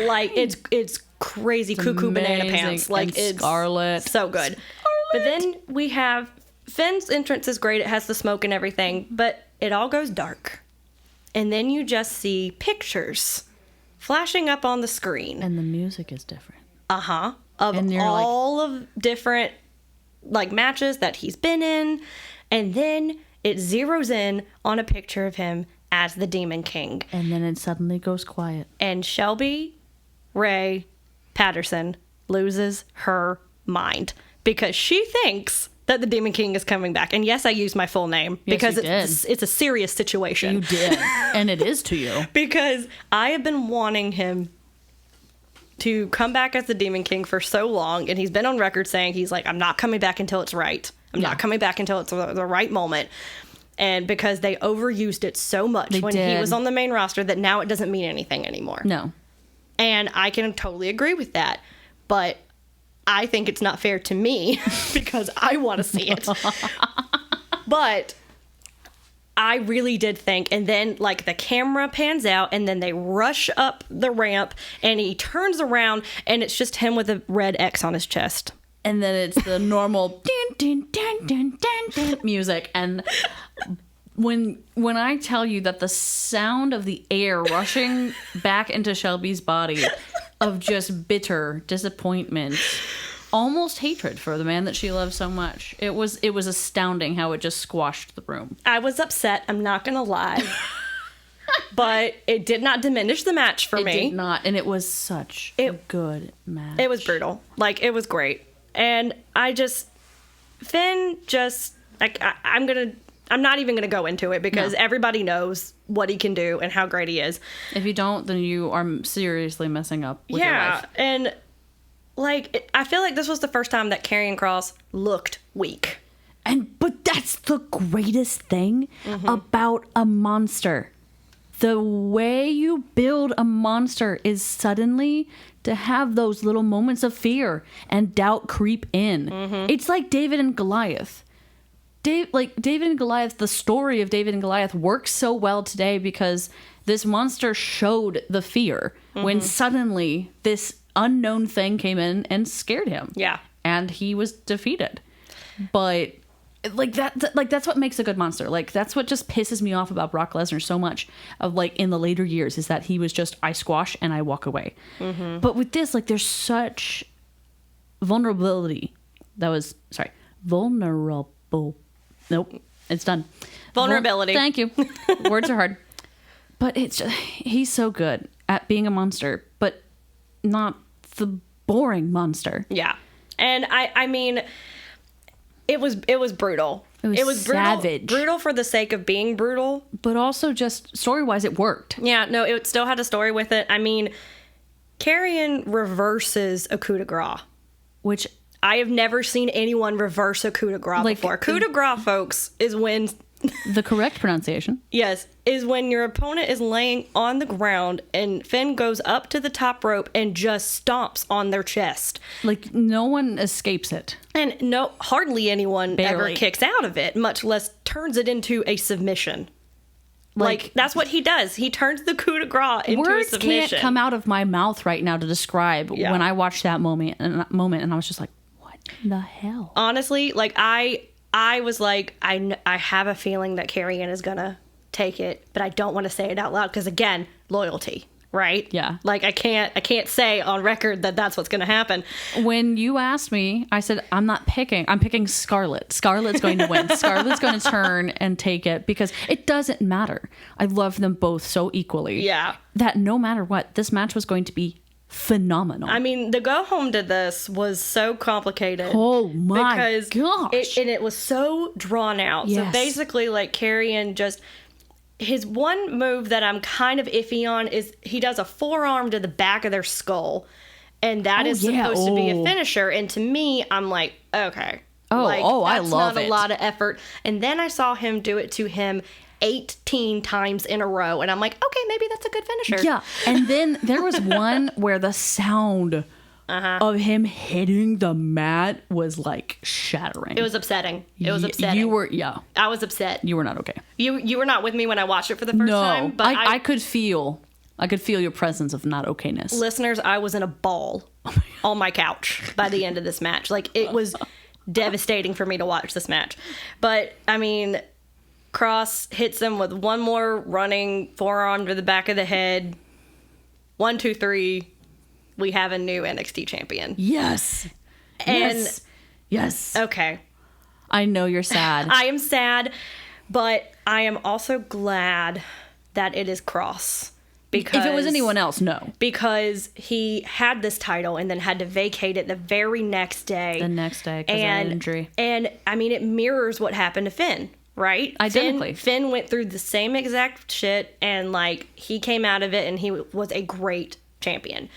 Like it's crazy, cuckoo banana pants. Like, and it's Scarlet. so good. But then we have Finn's entrance is great. It has the smoke and everything, but it all goes dark. And then you just see pictures flashing up on the screen. And the music is different. Of all of different like matches that he's been in. And then it zeroes in on a picture of him as the Demon King. And then it suddenly goes quiet. And Shelby Ray Patterson loses her mind because she thinks that the Demon King is coming back. And yes, I use my full name because it's a serious situation. You did. And it is to you. Because I have been wanting him to come back as the Demon King for so long. And he's been on record saying he's like, I'm not coming back until it's right. I'm not coming back until it's the right moment. And because they overused it so much he was on the main roster that now it doesn't mean anything anymore. No. And I can totally agree with that. But I think it's not fair to me because I want to see it. But I really did think, and then like the camera pans out and then they rush up the ramp and he turns around and it's just him with a red X on his chest. And then it's the normal dun, dun, dun, dun, dun, dun, music. And when I tell you that the sound of the air rushing back into Shelby's body of just bitter disappointment, almost hatred for the man that she loves so much, it was astounding how it just squashed the room. I was upset, I'm not gonna lie. But it did not diminish the match for me. It did not, and it was such a good match. It was brutal. Like, it was great. And Finn just, like, I'm not even gonna go into it because everybody knows what he can do and how great he is. If you don't, then you are seriously messing up with your life. Yeah, and like, I feel like this was the first time that Karrion Kross looked weak. But that's the greatest thing about a monster. The way you build a monster is suddenly to have those little moments of fear and doubt creep in. It's like David and Goliath. David and Goliath, the story of David and Goliath works so well today because this monster showed the fear when suddenly this unknown thing came in and scared him. Yeah. And he was defeated. But that's what makes a good monster. Like, that's what just pisses me off about Brock Lesnar so much of like in the later years is that he was just, I squash and I walk away. But with this, like, there's such vulnerability. Vulnerable. Nope. It's done. Vulnerability. Thank you. Words are hard. But it's just, he's so good at being a monster, but not the boring monster. And I mean, it was brutal. It was savage. Brutal for the sake of being brutal. But also just story-wise, it worked. Yeah, no, it still had a story with it. I mean, Karrion reverses a coup de grace. Which I have never seen anyone reverse a coup de grace before. Coup de grace, folks, is when... the correct pronunciation. Yes, is when your opponent is laying on the ground and Finn goes up to the top rope and just stomps on their chest. Like, no one escapes it. And hardly anyone ever kicks out of it, much less turns it into a submission. Like, that's what he does. He turns the coup de grace into a submission. Words can't come out of my mouth right now to describe when I watched that moment, and I was just like, what the hell? Honestly, like, I was like, I have a feeling that Karrion is gonna take it, but I don't want to say it out loud because, again, loyalty, right? Yeah. Like, I can't say on record that that's what's gonna happen. When you asked me, I said, I'm picking Scarlett. Scarlett's going to win. Scarlett's going to turn and take it because it doesn't matter. I love them both so equally. Yeah. That no matter what, this match was going to be phenomenal. I mean, the go home to this was so complicated. Oh my gosh. And it was so drawn out. Yes. So basically, like, Karrion just... His one move that I'm kind of iffy on is he does a forearm to the back of their skull. And that is supposed to be a finisher. And to me, I'm like, okay. I love it. That's not a lot of effort. And then I saw him do it to him 18 times in a row. And I'm like, okay, maybe that's a good finisher. Yeah. And then there was one where the sound of him hitting the mat was like shattering. It was upsetting. It was upsetting. I was upset. You were not okay. You were not with me when I watched it for the first time. But I could feel your presence of not okayness. Listeners, I was in a ball on my couch by the end of this match. Like, it was devastating for me to watch this match. But, I mean, Cross hits him with one more running forearm to the back of the head. 1, 2, 3. We have a new NXT champion. Yes. And yes. Okay. I know you're sad. I am sad, but I am also glad that it is Cross. Because if it was anyone else, no. Because he had this title and then had to vacate it the very next day. The next day because of an injury. And, I mean, it mirrors what happened to Finn, right? Identically. Finn went through the same exact shit, and, like, he came out of it, and he was a great champion.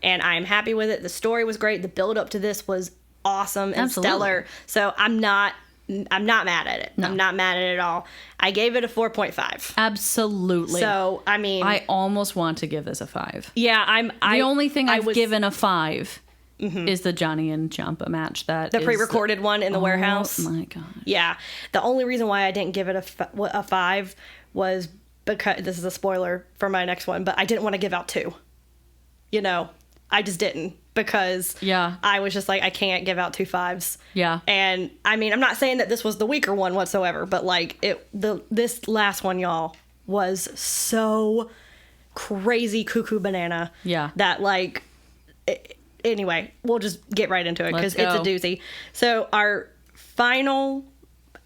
And I am happy with it. The story was great. The build-up to this was awesome and stellar. So I'm not mad at it. No. I'm not mad at it at all. I gave it a 4.5. Absolutely. So, I mean, I almost want to give this a 5. Yeah, the only thing I've given a 5 is the Johnny and Ciampa match. The pre-recorded one in the warehouse. Oh my god. Yeah. The only reason why I didn't give it a 5 was because, this is a spoiler for my next one, but I didn't want to give out 2. You know, I just didn't. Because I was just like, I can't give out 2 5s. Yeah. And I mean, I'm not saying that this was the weaker one whatsoever, but like this last one, y'all, was so crazy cuckoo banana. Yeah. That like, anyway, we'll just get right into it because it's a doozy. So our final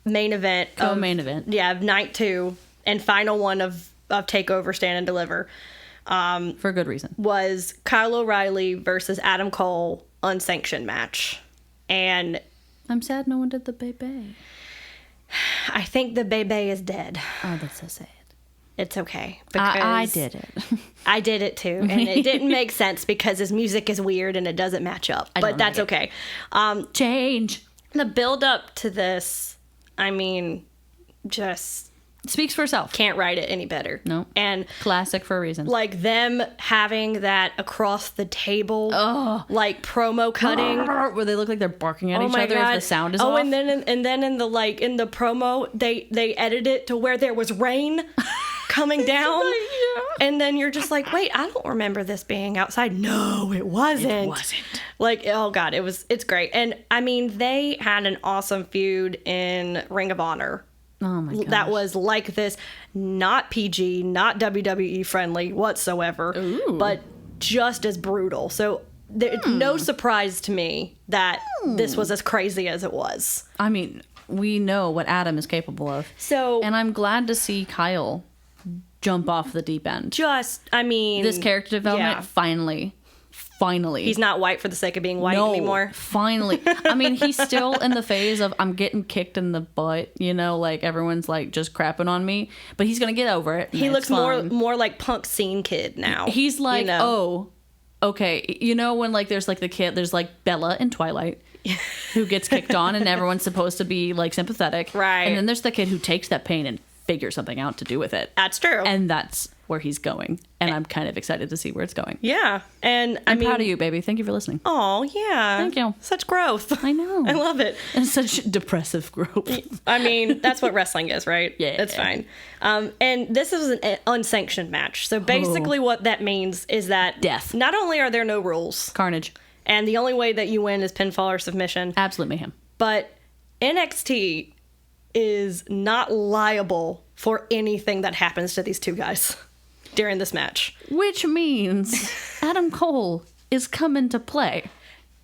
main event. Co-main event. Yeah, of night 2 and final one of TakeOver Stand and Deliver. For good reason. Was Kyle O'Reilly versus Adam Cole unsanctioned match. And I'm sad no one did the Bebe. I think the Bebe is dead. Oh, that's so sad. It's okay. Because I did it. I did it too. And it didn't make sense because his music is weird and it doesn't match up. But that's okay. Change. The build up to this, I mean, just speaks for itself. Can't write it any better. No. And classic for a reason. Like them having that across the table, like promo cutting, where they look like they're barking at each other if the sound is off. And then in the promo they edit it to where there was rain coming down, and then you're just like, wait, I don't remember this being outside. No, it wasn't. It wasn't. Like, oh god, it's great. And I mean, they had an awesome feud in Ring of Honor. Oh my gosh. That was like this, not PG, not WWE friendly whatsoever, but just as brutal. So it's no surprise to me that this was as crazy as it was. I mean, we know what Adam is capable of. So, and I'm glad to see Kyle jump off the deep end. This character development finally. He's not white for the sake of being white anymore. Finally. I mean, he's still in the phase of I'm getting kicked in the butt, you know, like everyone's like just crapping on me, but he's going to get over it. He looks more like punk scene kid now. He's like, you know? Oh, okay. You know, when like there's like the kid, there's like Bella in Twilight who gets kicked on and everyone's supposed to be like sympathetic. Right. And then there's the kid who takes that pain and figures something out to do with it. That's true. And that's where he's going. And I'm kind of excited to see where it's going. Yeah. And I'm proud of you, baby. Thank you for listening. Oh, yeah. Thank you. Such growth. I know. I love it. And such depressive growth. I mean, that's what wrestling is, right? Yeah. That's fine. And this is an unsanctioned match. So basically what that means is that death. Not only are there no rules. Carnage. And the only way that you win is pinfall or submission. Absolute mayhem. But NXT is not liable for anything that happens to these two guys during this match. Which means Adam Cole is coming to play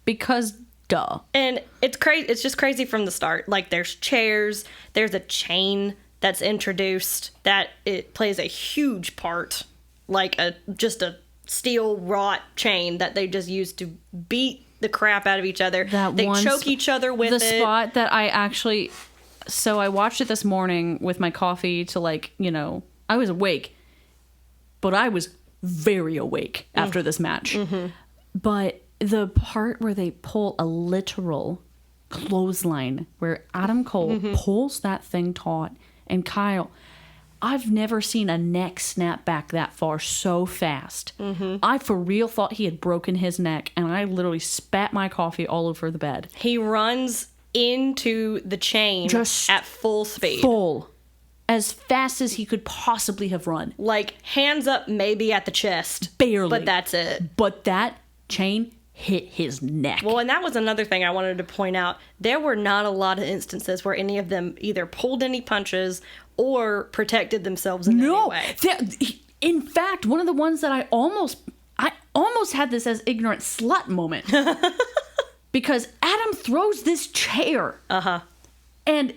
because duh. And it's crazy. It's just crazy from the start. Like there's chairs, there's a chain that's introduced that it plays a huge part. Like just a steel wrought chain that they just use to beat the crap out of each other. They choke each other with it. The spot that I actually... So I watched it this morning with my coffee to like, you know, I was awake, but I was very awake after this match. Mm-hmm. But the part where they pull a literal clothesline where Adam Cole pulls that thing taut and Kyle, I've never seen a neck snap back that far so fast. Mm-hmm. I for real thought he had broken his neck and I literally spat my coffee all over the bed. He runs into the chain just at full speed. As fast as he could possibly have run. Like, hands up maybe at the chest. Barely. But that's it. But that chain hit his neck. Well, and that was another thing I wanted to point out. There were not a lot of instances where any of them either pulled any punches or protected themselves in any way. In fact, one of the ones that I almost had this as ignorant slut moment. Because Adam throws this chair. And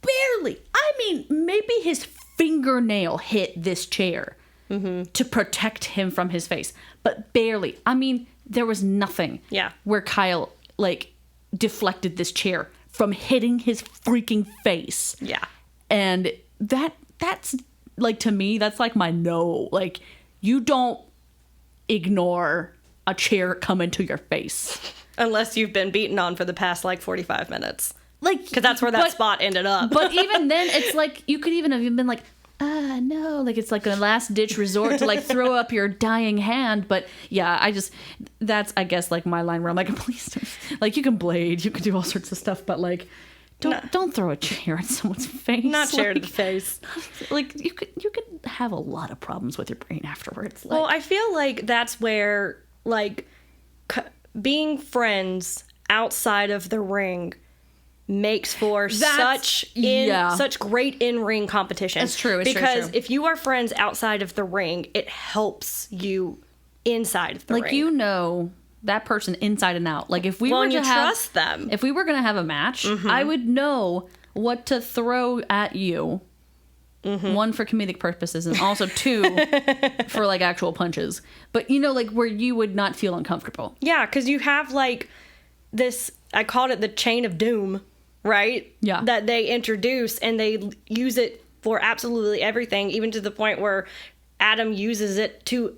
barely, I mean, maybe his fingernail hit this chair to protect him from his face. But barely. I mean, there was nothing where Kyle, like, deflected this chair from hitting his freaking face. Yeah. And that's, like, to me, that's like my no. Like, you don't ignore a chair coming to your face. Unless you've been beaten on for the past, like, 45 minutes. Like, because that's where that spot ended up. But even then, it's like, you could even have been like, no. Like, it's like a last-ditch resort to, like, throw up your dying hand. But, yeah, that's, I guess, like, my line where I'm like, please don't. Like, you can blade, you can do all sorts of stuff, but, like, don't throw a chair at someone's face. Not chair like, to the face. Like, you could have a lot of problems with your brain afterwards. Like, well, I feel like that's where, like, being friends outside of the ring makes for such great in-ring competition. It's true. Because if you are friends outside of the ring, it helps you inside of the ring. Like, you know that person inside and out. Like, if we were to trust them. If we were going to have a match, I would know what to throw at you. One, for comedic purposes, and also two, for, like, actual punches. But, you know, like, where you would not feel uncomfortable. Yeah, because you have, like, this, I called it the chain of doom, right? Yeah. That they introduce, and they use it for absolutely everything, even to the point where Adam uses it to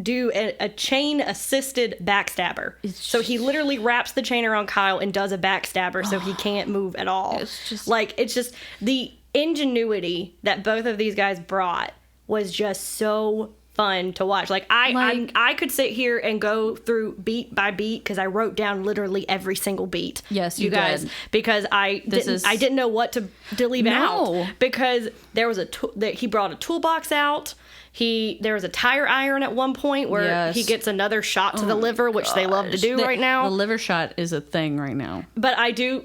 do a chain-assisted backstabber. So he literally wraps the chain around Kyle and does a backstabber so he can't move at all. It's just the ingenuity that both of these guys brought was just so fun to watch. Like, I could sit here and go through beat by beat because I wrote down literally every single beat. Yes, you guys, did. because I didn't know what to leave out, because there was he brought a toolbox out. There was a tire iron at one point where he gets another shot to the liver, which they love to do right now. The liver shot is a thing right now. But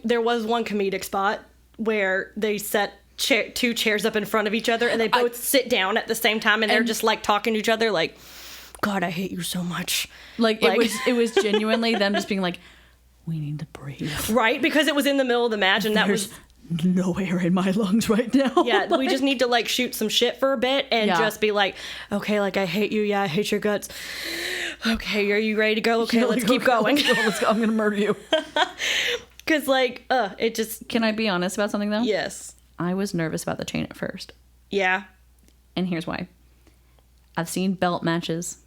there was one comedic spot where they set two chairs up in front of each other and they both sit down at the same time and they're just, like, talking to each other like, God, I hate you so much. Like, it was genuinely them just being like, we need to breathe. Right? Because it was in the middle of the match and There's no air in my lungs right now. Yeah, we just need to, like, shoot some shit for a bit and just be like, okay, like, I hate you. Yeah, I hate your guts. Okay, are you ready to go? Okay, let's keep going. Let's go. I'm going to murder you. Because, like, it just... Can I be honest about something, though? Yes. I was nervous about the chain at first. Yeah. And here's why. I've seen belt matches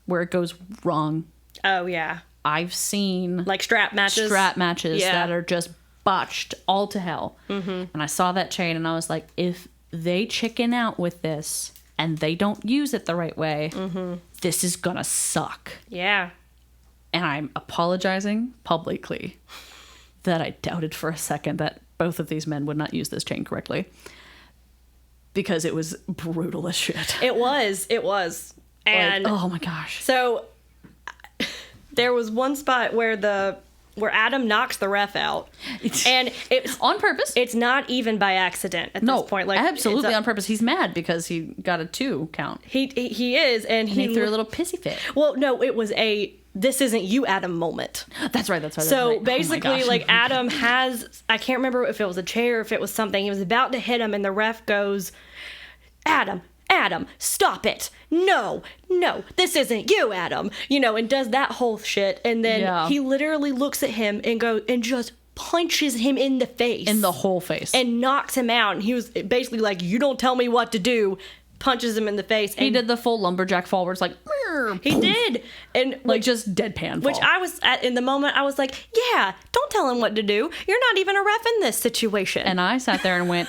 where it goes wrong. Oh, yeah. I've seen... Like strap matches? Strap matches that are just botched all to hell. And I saw that chain and I was like, if they chicken out with this and they don't use it the right way, this is gonna suck. Yeah. And I'm apologizing publicly that I doubted for a second that both of these men would not use this chain correctly, because it was brutal as shit. It was. And like, oh my gosh. So there was one spot where Adam knocks the ref out, and it's on purpose. It's not even by accident at this point. Like, absolutely on purpose. He's mad because he got a 2 count. He is, and he threw a little pissy fit. Well, no, it was a "this isn't you, Adam" moment. That's right. So basically, like, Adam has, I can't remember if it was a chair or if it was something. He was about to hit him, and the ref goes, Adam, stop it. No, this isn't you, Adam. You know, and does that whole shit. And then he literally looks at him and goes and just punches him in the face. In the whole face. And knocks him out. And he was basically like, you don't tell me what to do. Punches him in the face. He did the full lumberjack fall where it's like, he did. And like, just deadpan fall. Which I was in the moment, I was like, yeah, don't tell him what to do. You're not even a ref in this situation. And I sat there and went,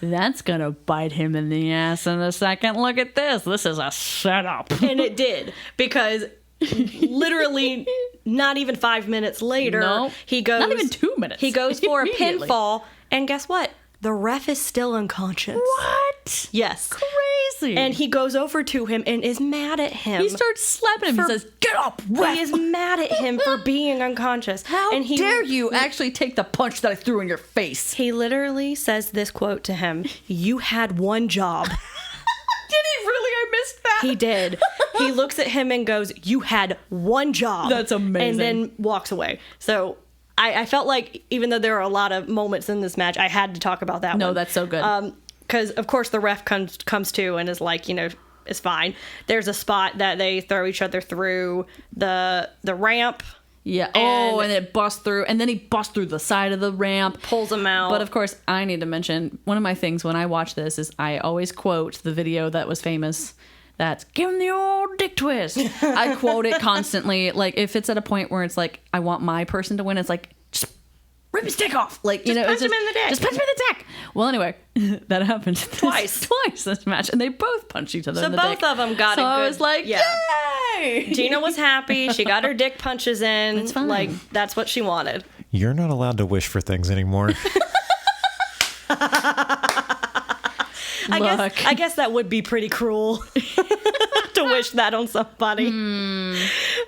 that's gonna bite him in the ass in a second. Look at this. This is a setup. And it did, because literally not even 5 minutes later, he goes... Not even 2 minutes. He goes for a pinfall, and guess what? The ref is still unconscious. What? Yes. Crazy. And he goes over to him and is mad at him. He starts slapping him. He says, "Get up, ref." He is mad at him for being unconscious. How dare you actually take the punch that I threw in your face? He literally says this quote to him, "You had one job." Did he really? I missed that. He did. He looks at him and goes, "You had one job." That's amazing. And then walks away. So I felt like even though there are a lot of moments in this match, I had to talk about that one. No, that's so good. Because, of course, the ref comes to and is like, it's fine. There's a spot that they throw each other through the ramp. Yeah. And it busts through. And then he busts through the side of the ramp. Pulls him out. But, of course, I need to mention, one of my things when I watch this is I always quote the video that was famous. That's, "Give him the old dick twist." I quote it constantly. Like, if it's at a point where it's like, I want my person to win, it's like, just rip his dick off. Like, Just punch him in the dick. Just punch him in the dick. Well, anyway, that happened Twice this match. And they both punched each other So in the dick. both of them got so a good... I was like, yay! Gina was happy. She got her dick punches in. That's fine. Like, that's what she wanted. You're not allowed to wish for things anymore. I guess that would be pretty cruel to wish that on somebody.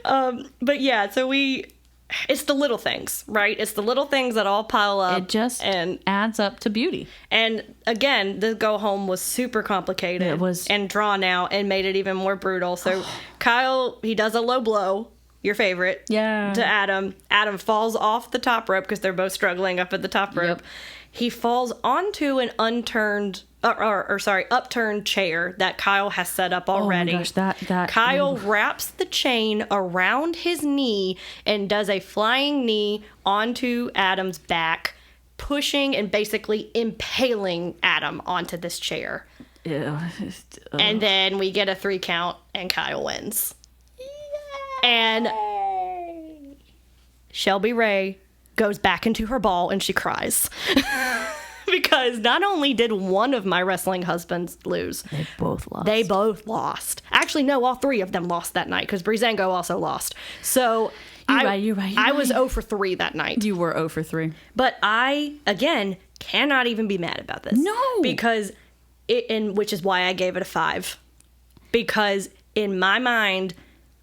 But yeah, so it's the little things, right? It's the little things that all pile up. It just adds up to beauty. And again, the go home was super complicated. It was. And drawn out and made it even more brutal. So Kyle, he does a low blow, your favorite, Yeah. to Adam. Adam falls off the top rope because they're both struggling up at the top rope. Yep. He falls onto an upturned chair that Kyle has set up already. Oh my gosh, that Kyle wraps the chain around his knee and does a flying knee onto Adam's back, pushing and basically impaling Adam onto this chair. Yeah. And then we get a 3 count and Kyle wins. And Shelby Ray goes back into her ball and she cries. Because not only did one of my wrestling husbands lose, They both lost. they both lost. Actually, no, all 3 of them lost that night because Breezango also lost. So You're right. I was 0 for 3 that night. You were 0 for 3. But I, again, cannot even be mad about this. No. Because which is why I gave it a 5. Because in my mind,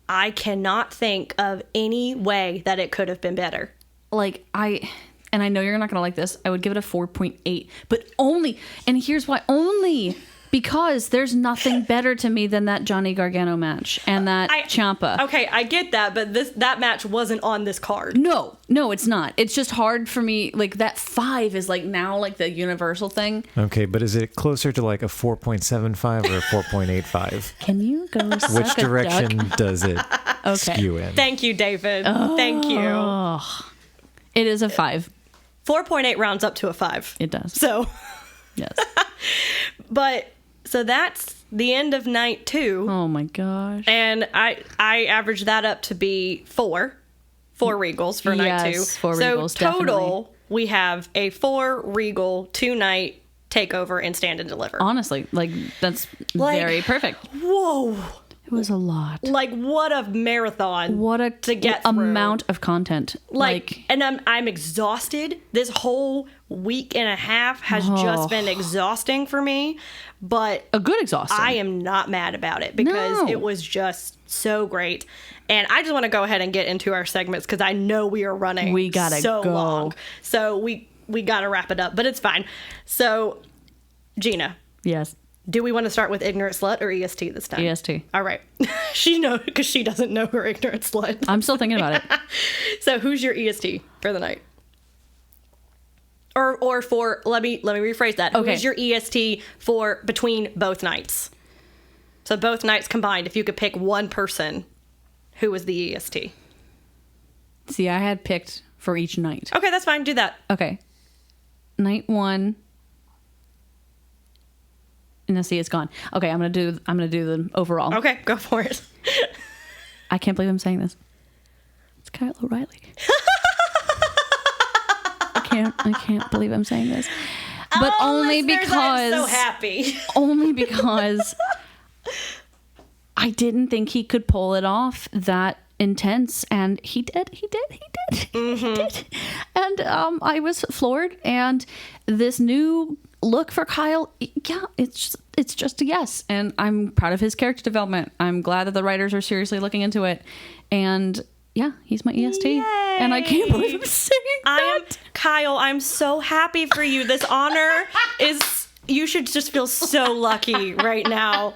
I cannot think of any way that it could have been better. Like, and I know you're not going to like this, I would give it a 4.8. But only, and here's why, only because there's nothing better to me than that Johnny Gargano match and that Ciampa. Okay, I get that, but that match wasn't on this card. No, it's not. It's just hard for me. Like, that 5 is like now like the universal thing. Okay, but is it closer to like a 4.75 or a 4.85? Can you go Which direction does it skew in? Thank you, David. Thank you. It is a 5. 4.8 rounds up to a 5. It does. So, Yes. but, so that's the end of night 2. Oh my gosh. And I averaged that up to be 4 Regals for night 2. 4 so Regals, total, definitely. we have a 4 Regal 2-night takeover and stand and deliver. Honestly, like, that's very perfect. Whoa. It was a lot. Like, what a marathon. What a to get through. amount of content. Like, and I'm exhausted. This whole week and a half has just been exhausting for me, but a good exhaustion. I am not mad about it because it was just so great. And I just want to go ahead and get into our segments because I know we are running We gotta so go. long. So we got to wrap it up, but it's fine. So, Gina. Yes. Do we want to start with Ignorant Slut or EST this time? EST. All right. She knows because she doesn't know her Ignorant Slut. I'm still thinking about it. So who's your EST for the night? Or for let me rephrase that. Okay. Who's your EST for between both nights? So both nights combined, if you could pick one person, who was the EST? See, I had picked for each night. Okay, that's fine. Do that. Okay. Night 1. No, see, it's gone. Okay, I'm gonna do the overall. Okay, go for it. I can't believe I'm saying this. It's Kyle O'Reilly. I can't believe I'm saying this. But only because I'm so happy. only because I didn't think he could pull it off that intense, and he did. And I was floored, and this new look for Kyle, yeah, it's just a yes, and I'm proud of his character development. I'm glad that the writers are seriously looking into it, and yeah, he's my EST. Yay. And I can't believe I'm saying that. Kyle, I'm so happy for you. This honor is, you should just feel so lucky right now,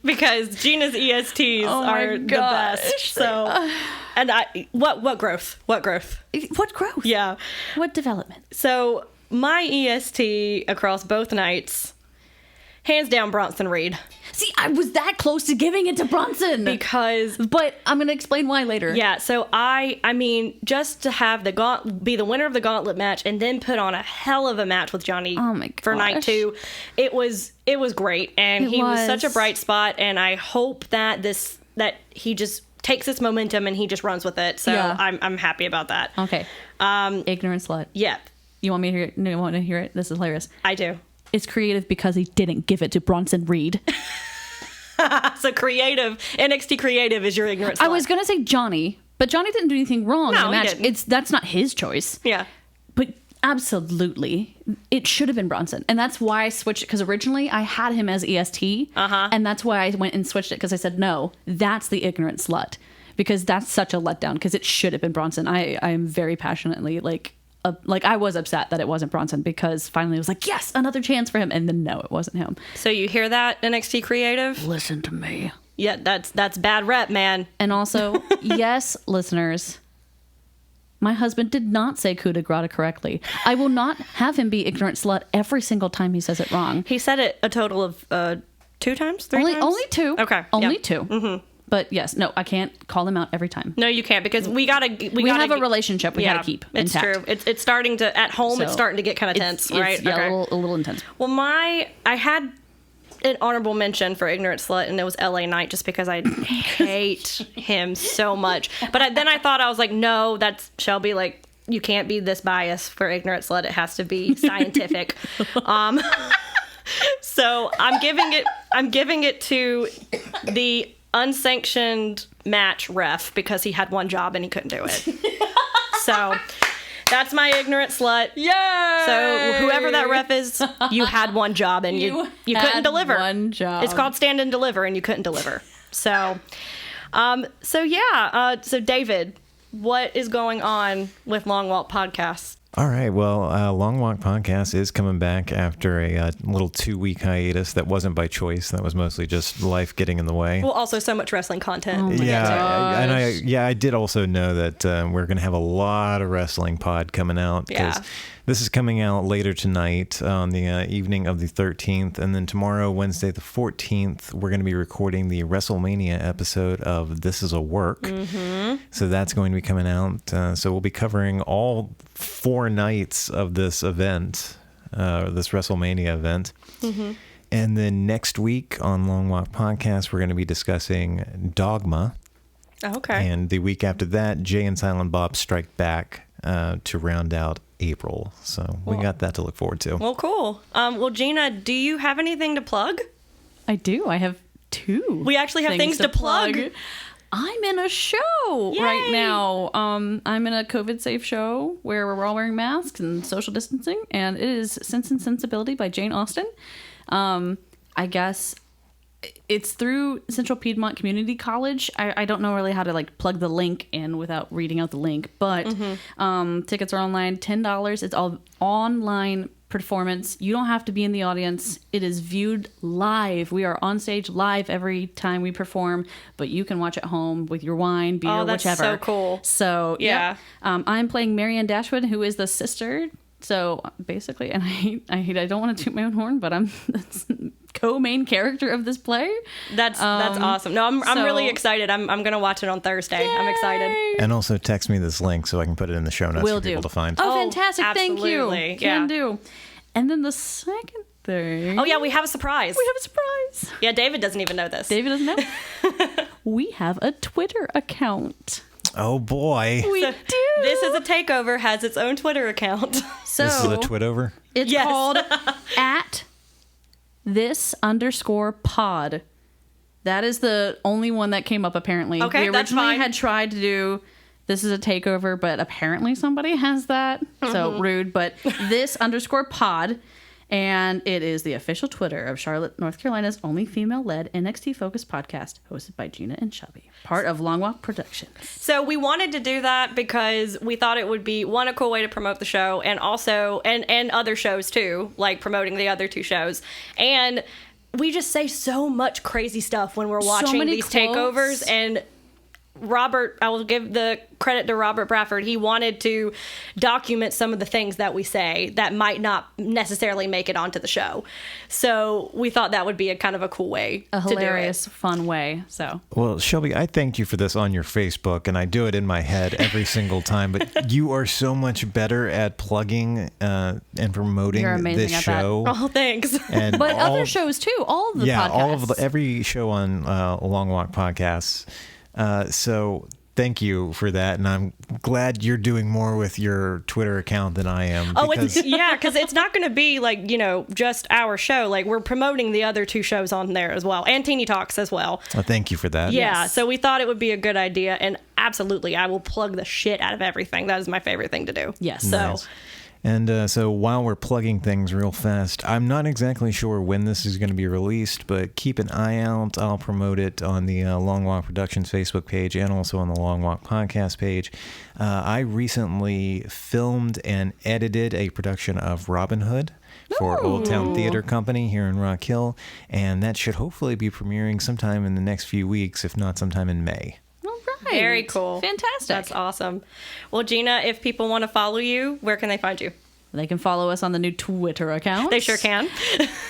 because Gina's ESTs are the best. So, and what growth? What growth? What growth? Yeah. What development? So my EST across both nights, hands down, Bronson Reed. See, I was that close to giving it to Bronson. But I'm going to explain why later. Yeah, so I mean, just to have be the winner of the gauntlet match and then put on a hell of a match with Johnny for night 2, it was great, and he was such a bright spot, and I hope that he just takes this momentum and he just runs with it. So yeah. I'm happy about that. Okay. Ignorant slut. Yeah. You want me to hear it? No, you want to hear it? This is hilarious. I do. It's creative because he didn't give it to Bronson Reed. So creative, NXT creative is your ignorant slut. I was going to say Johnny, but Johnny didn't do anything wrong in the match. He didn't. That's not his choice. Yeah. But absolutely, it should have been Bronson. And that's why I switched it, because originally I had him as EST. And that's why I went and switched it, because I said, no, that's the ignorant slut. Because that's such a letdown, because it should have been Bronson. I am very passionately, I was upset that it wasn't Bronson, because finally it was like, yes, another chance for him. And then no, it wasn't him. So you hear that, NXT creative? Listen to me. Yeah, that's bad rep, man. And also, yes, listeners, my husband did not say coup de grace correctly. I will not have him be ignorant slut every single time he says it wrong. He said it a total of 2 times, 3 times? Only 2. Okay. Only 2. Mm-hmm. But yes, no, I can't call him out every time. No, you can't, because we have a relationship we gotta keep intact. It's true. It's starting to, at home, it's starting to get kind of tense, right? Yeah, okay. a little intense. Well, I had an honorable mention for ignorant slut, and it was LA Knight, just because I hate him so much. But then I thought, I was like, no, that's Shelby. Like, you can't be this biased for ignorant slut. It has to be scientific. So I'm giving it to the unsanctioned match ref, because he had one job and he couldn't do it. So that's my ignorant slut. Yeah. So whoever that ref is, you had one job and you couldn't deliver. One job. It's called stand and deliver, and you couldn't deliver. So, so David, what is going on with Long Walk Podcast? All right. Well, Long Walk Podcast is coming back after a little 2-week hiatus. That wasn't by choice. That was mostly just life getting in the way. Well, also so much wrestling content. I did also know that we're going to have a lot of wrestling pod coming out, because this is coming out later tonight on the evening of the 13th, and then tomorrow, Wednesday the 14th, we're going to be recording the WrestleMania episode of This Is a Work. Mm-hmm. So that's going to be coming out. So we'll be covering all 4 nights of this event, this WrestleMania event. Mm-hmm. And then next week on Long Walk Podcast, we're going to be discussing Dogma. Okay. And the week after that, Jay and Silent Bob Strike Back to round out April. So we got that to look forward to. Well, cool. Well, Gina, do you have anything to plug? I do. I have 2. We actually have things to plug. I'm in a show right now. I'm in a COVID safe show where we're all wearing masks and social distancing, and it is Sense and Sensibility by Jane Austen. I guess it's through Central Piedmont Community College. I don't know really how to plug the link in without reading out the link, but tickets are online, $10. It's all online performance. You don't have to be in the audience. It is viewed live. We are on stage live every time we perform, but you can watch at home with your wine, beer, that's whichever. So cool. So yeah. I'm playing Marianne Dashwood, who is the sister. So basically, and I don't want to toot my own horn, but I'm the co-main character of this play. That's awesome. No, I'm really excited. I'm gonna watch it on Thursday. Yay! I'm excited. And also text me this link so I can put it in the show notes for people to find. Oh, fantastic! Absolutely. Thank you. Can do. And then the second thing. Oh yeah, we have a surprise. Yeah, David doesn't even know this. David doesn't know. We have a Twitter account. Oh boy. We do. This is a Takeover has its own Twitter account. So this is a Twitover? It's called @this_pod. That is the only one that came up, apparently. Okay, we that's originally fine. had tried to do This Is a Takeover, but apparently somebody has that. So rude. But this_pod. And it is the official Twitter of Charlotte, North Carolina's only female-led NXT-focused podcast, hosted by Gina and Shelby, part of Long Walk Productions. So we wanted to do that because we thought it would be, one, a cool way to promote the show, and also, and other shows too, like promoting the other 2 shows. And we just say so much crazy stuff when we're watching many these quotes. takeovers. And Robert, I will give the credit to Robert Bradford. He wanted to document some of the things that we say that might not necessarily make it onto the show. So we thought that would be a kind of a cool way A to do hilarious, it. fun way. So Well, Shelby, I thanked you for this on your Facebook, and I do it in my head every single time. But you are so much better at plugging and promoting You're amazing this at that. show. Oh, thanks. And But all other of- shows too. All of the yeah, podcasts. all of every show on Long Walk Podcasts. So thank you for that, and I'm glad you're doing more with your Twitter account than I am. Oh, because- because it's not going to be like, just our show. Like, we're promoting the other 2 shows on there as well, and Teeny Talks as well. Well, thank you for that. Yeah, Yes. so we thought it would be a good idea, and absolutely, I will plug the shit out of everything. That is my favorite thing to do. Yes. So, Nice. And so while we're plugging things real fast, I'm not exactly sure when this is going to be released, but keep an eye out. I'll promote it on the Long Walk Productions Facebook page and also on the Long Walk Podcast page. I recently filmed and edited a production of Robin Hood for Old Town Theater Company here in Rock Hill, and that should hopefully be premiering sometime in the next few weeks, if not sometime in May. All right. very cool. Fantastic. That's awesome. Well, Gina, if people want to follow you, where can they find you? They can follow us on the new Twitter account. They sure can.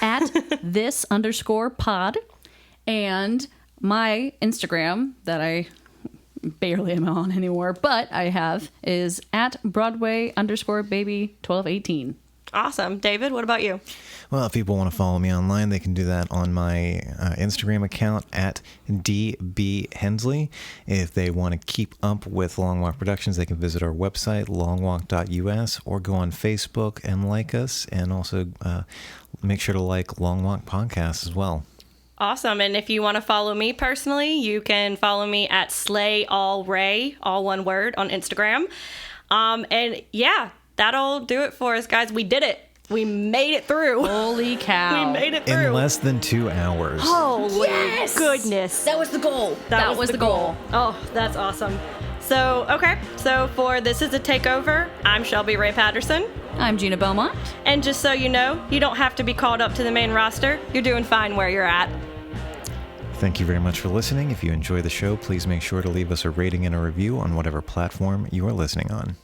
At this_pod. And my Instagram that I barely am on anymore, but I have, is at Broadway_baby1218. Awesome. David, what about you? Well, if people want to follow me online, they can do that on my Instagram account at DB_Hensley. If they want to keep up with Long Walk Productions, they can visit our website, longwalk.us, or go on Facebook and like us, and also make sure to like Long Walk Podcast as well. Awesome. And if you want to follow me personally, you can follow me at SlayAllRay, all one word, on Instagram. And yeah, that'll do it for us, guys. We did it. We made it through. Holy cow. We made it through. In less than 2 hours. Holy Yes! goodness. That was the goal. That was the goal. Oh, that's awesome. So, okay. So for This Is a Takeover, I'm Shelby Ray Patterson. I'm Gina Belmont. And just so you know, you don't have to be called up to the main roster. You're doing fine where you're at. Thank you very much for listening. If you enjoy the show, please make sure to leave us a rating and a review on whatever platform you are listening on.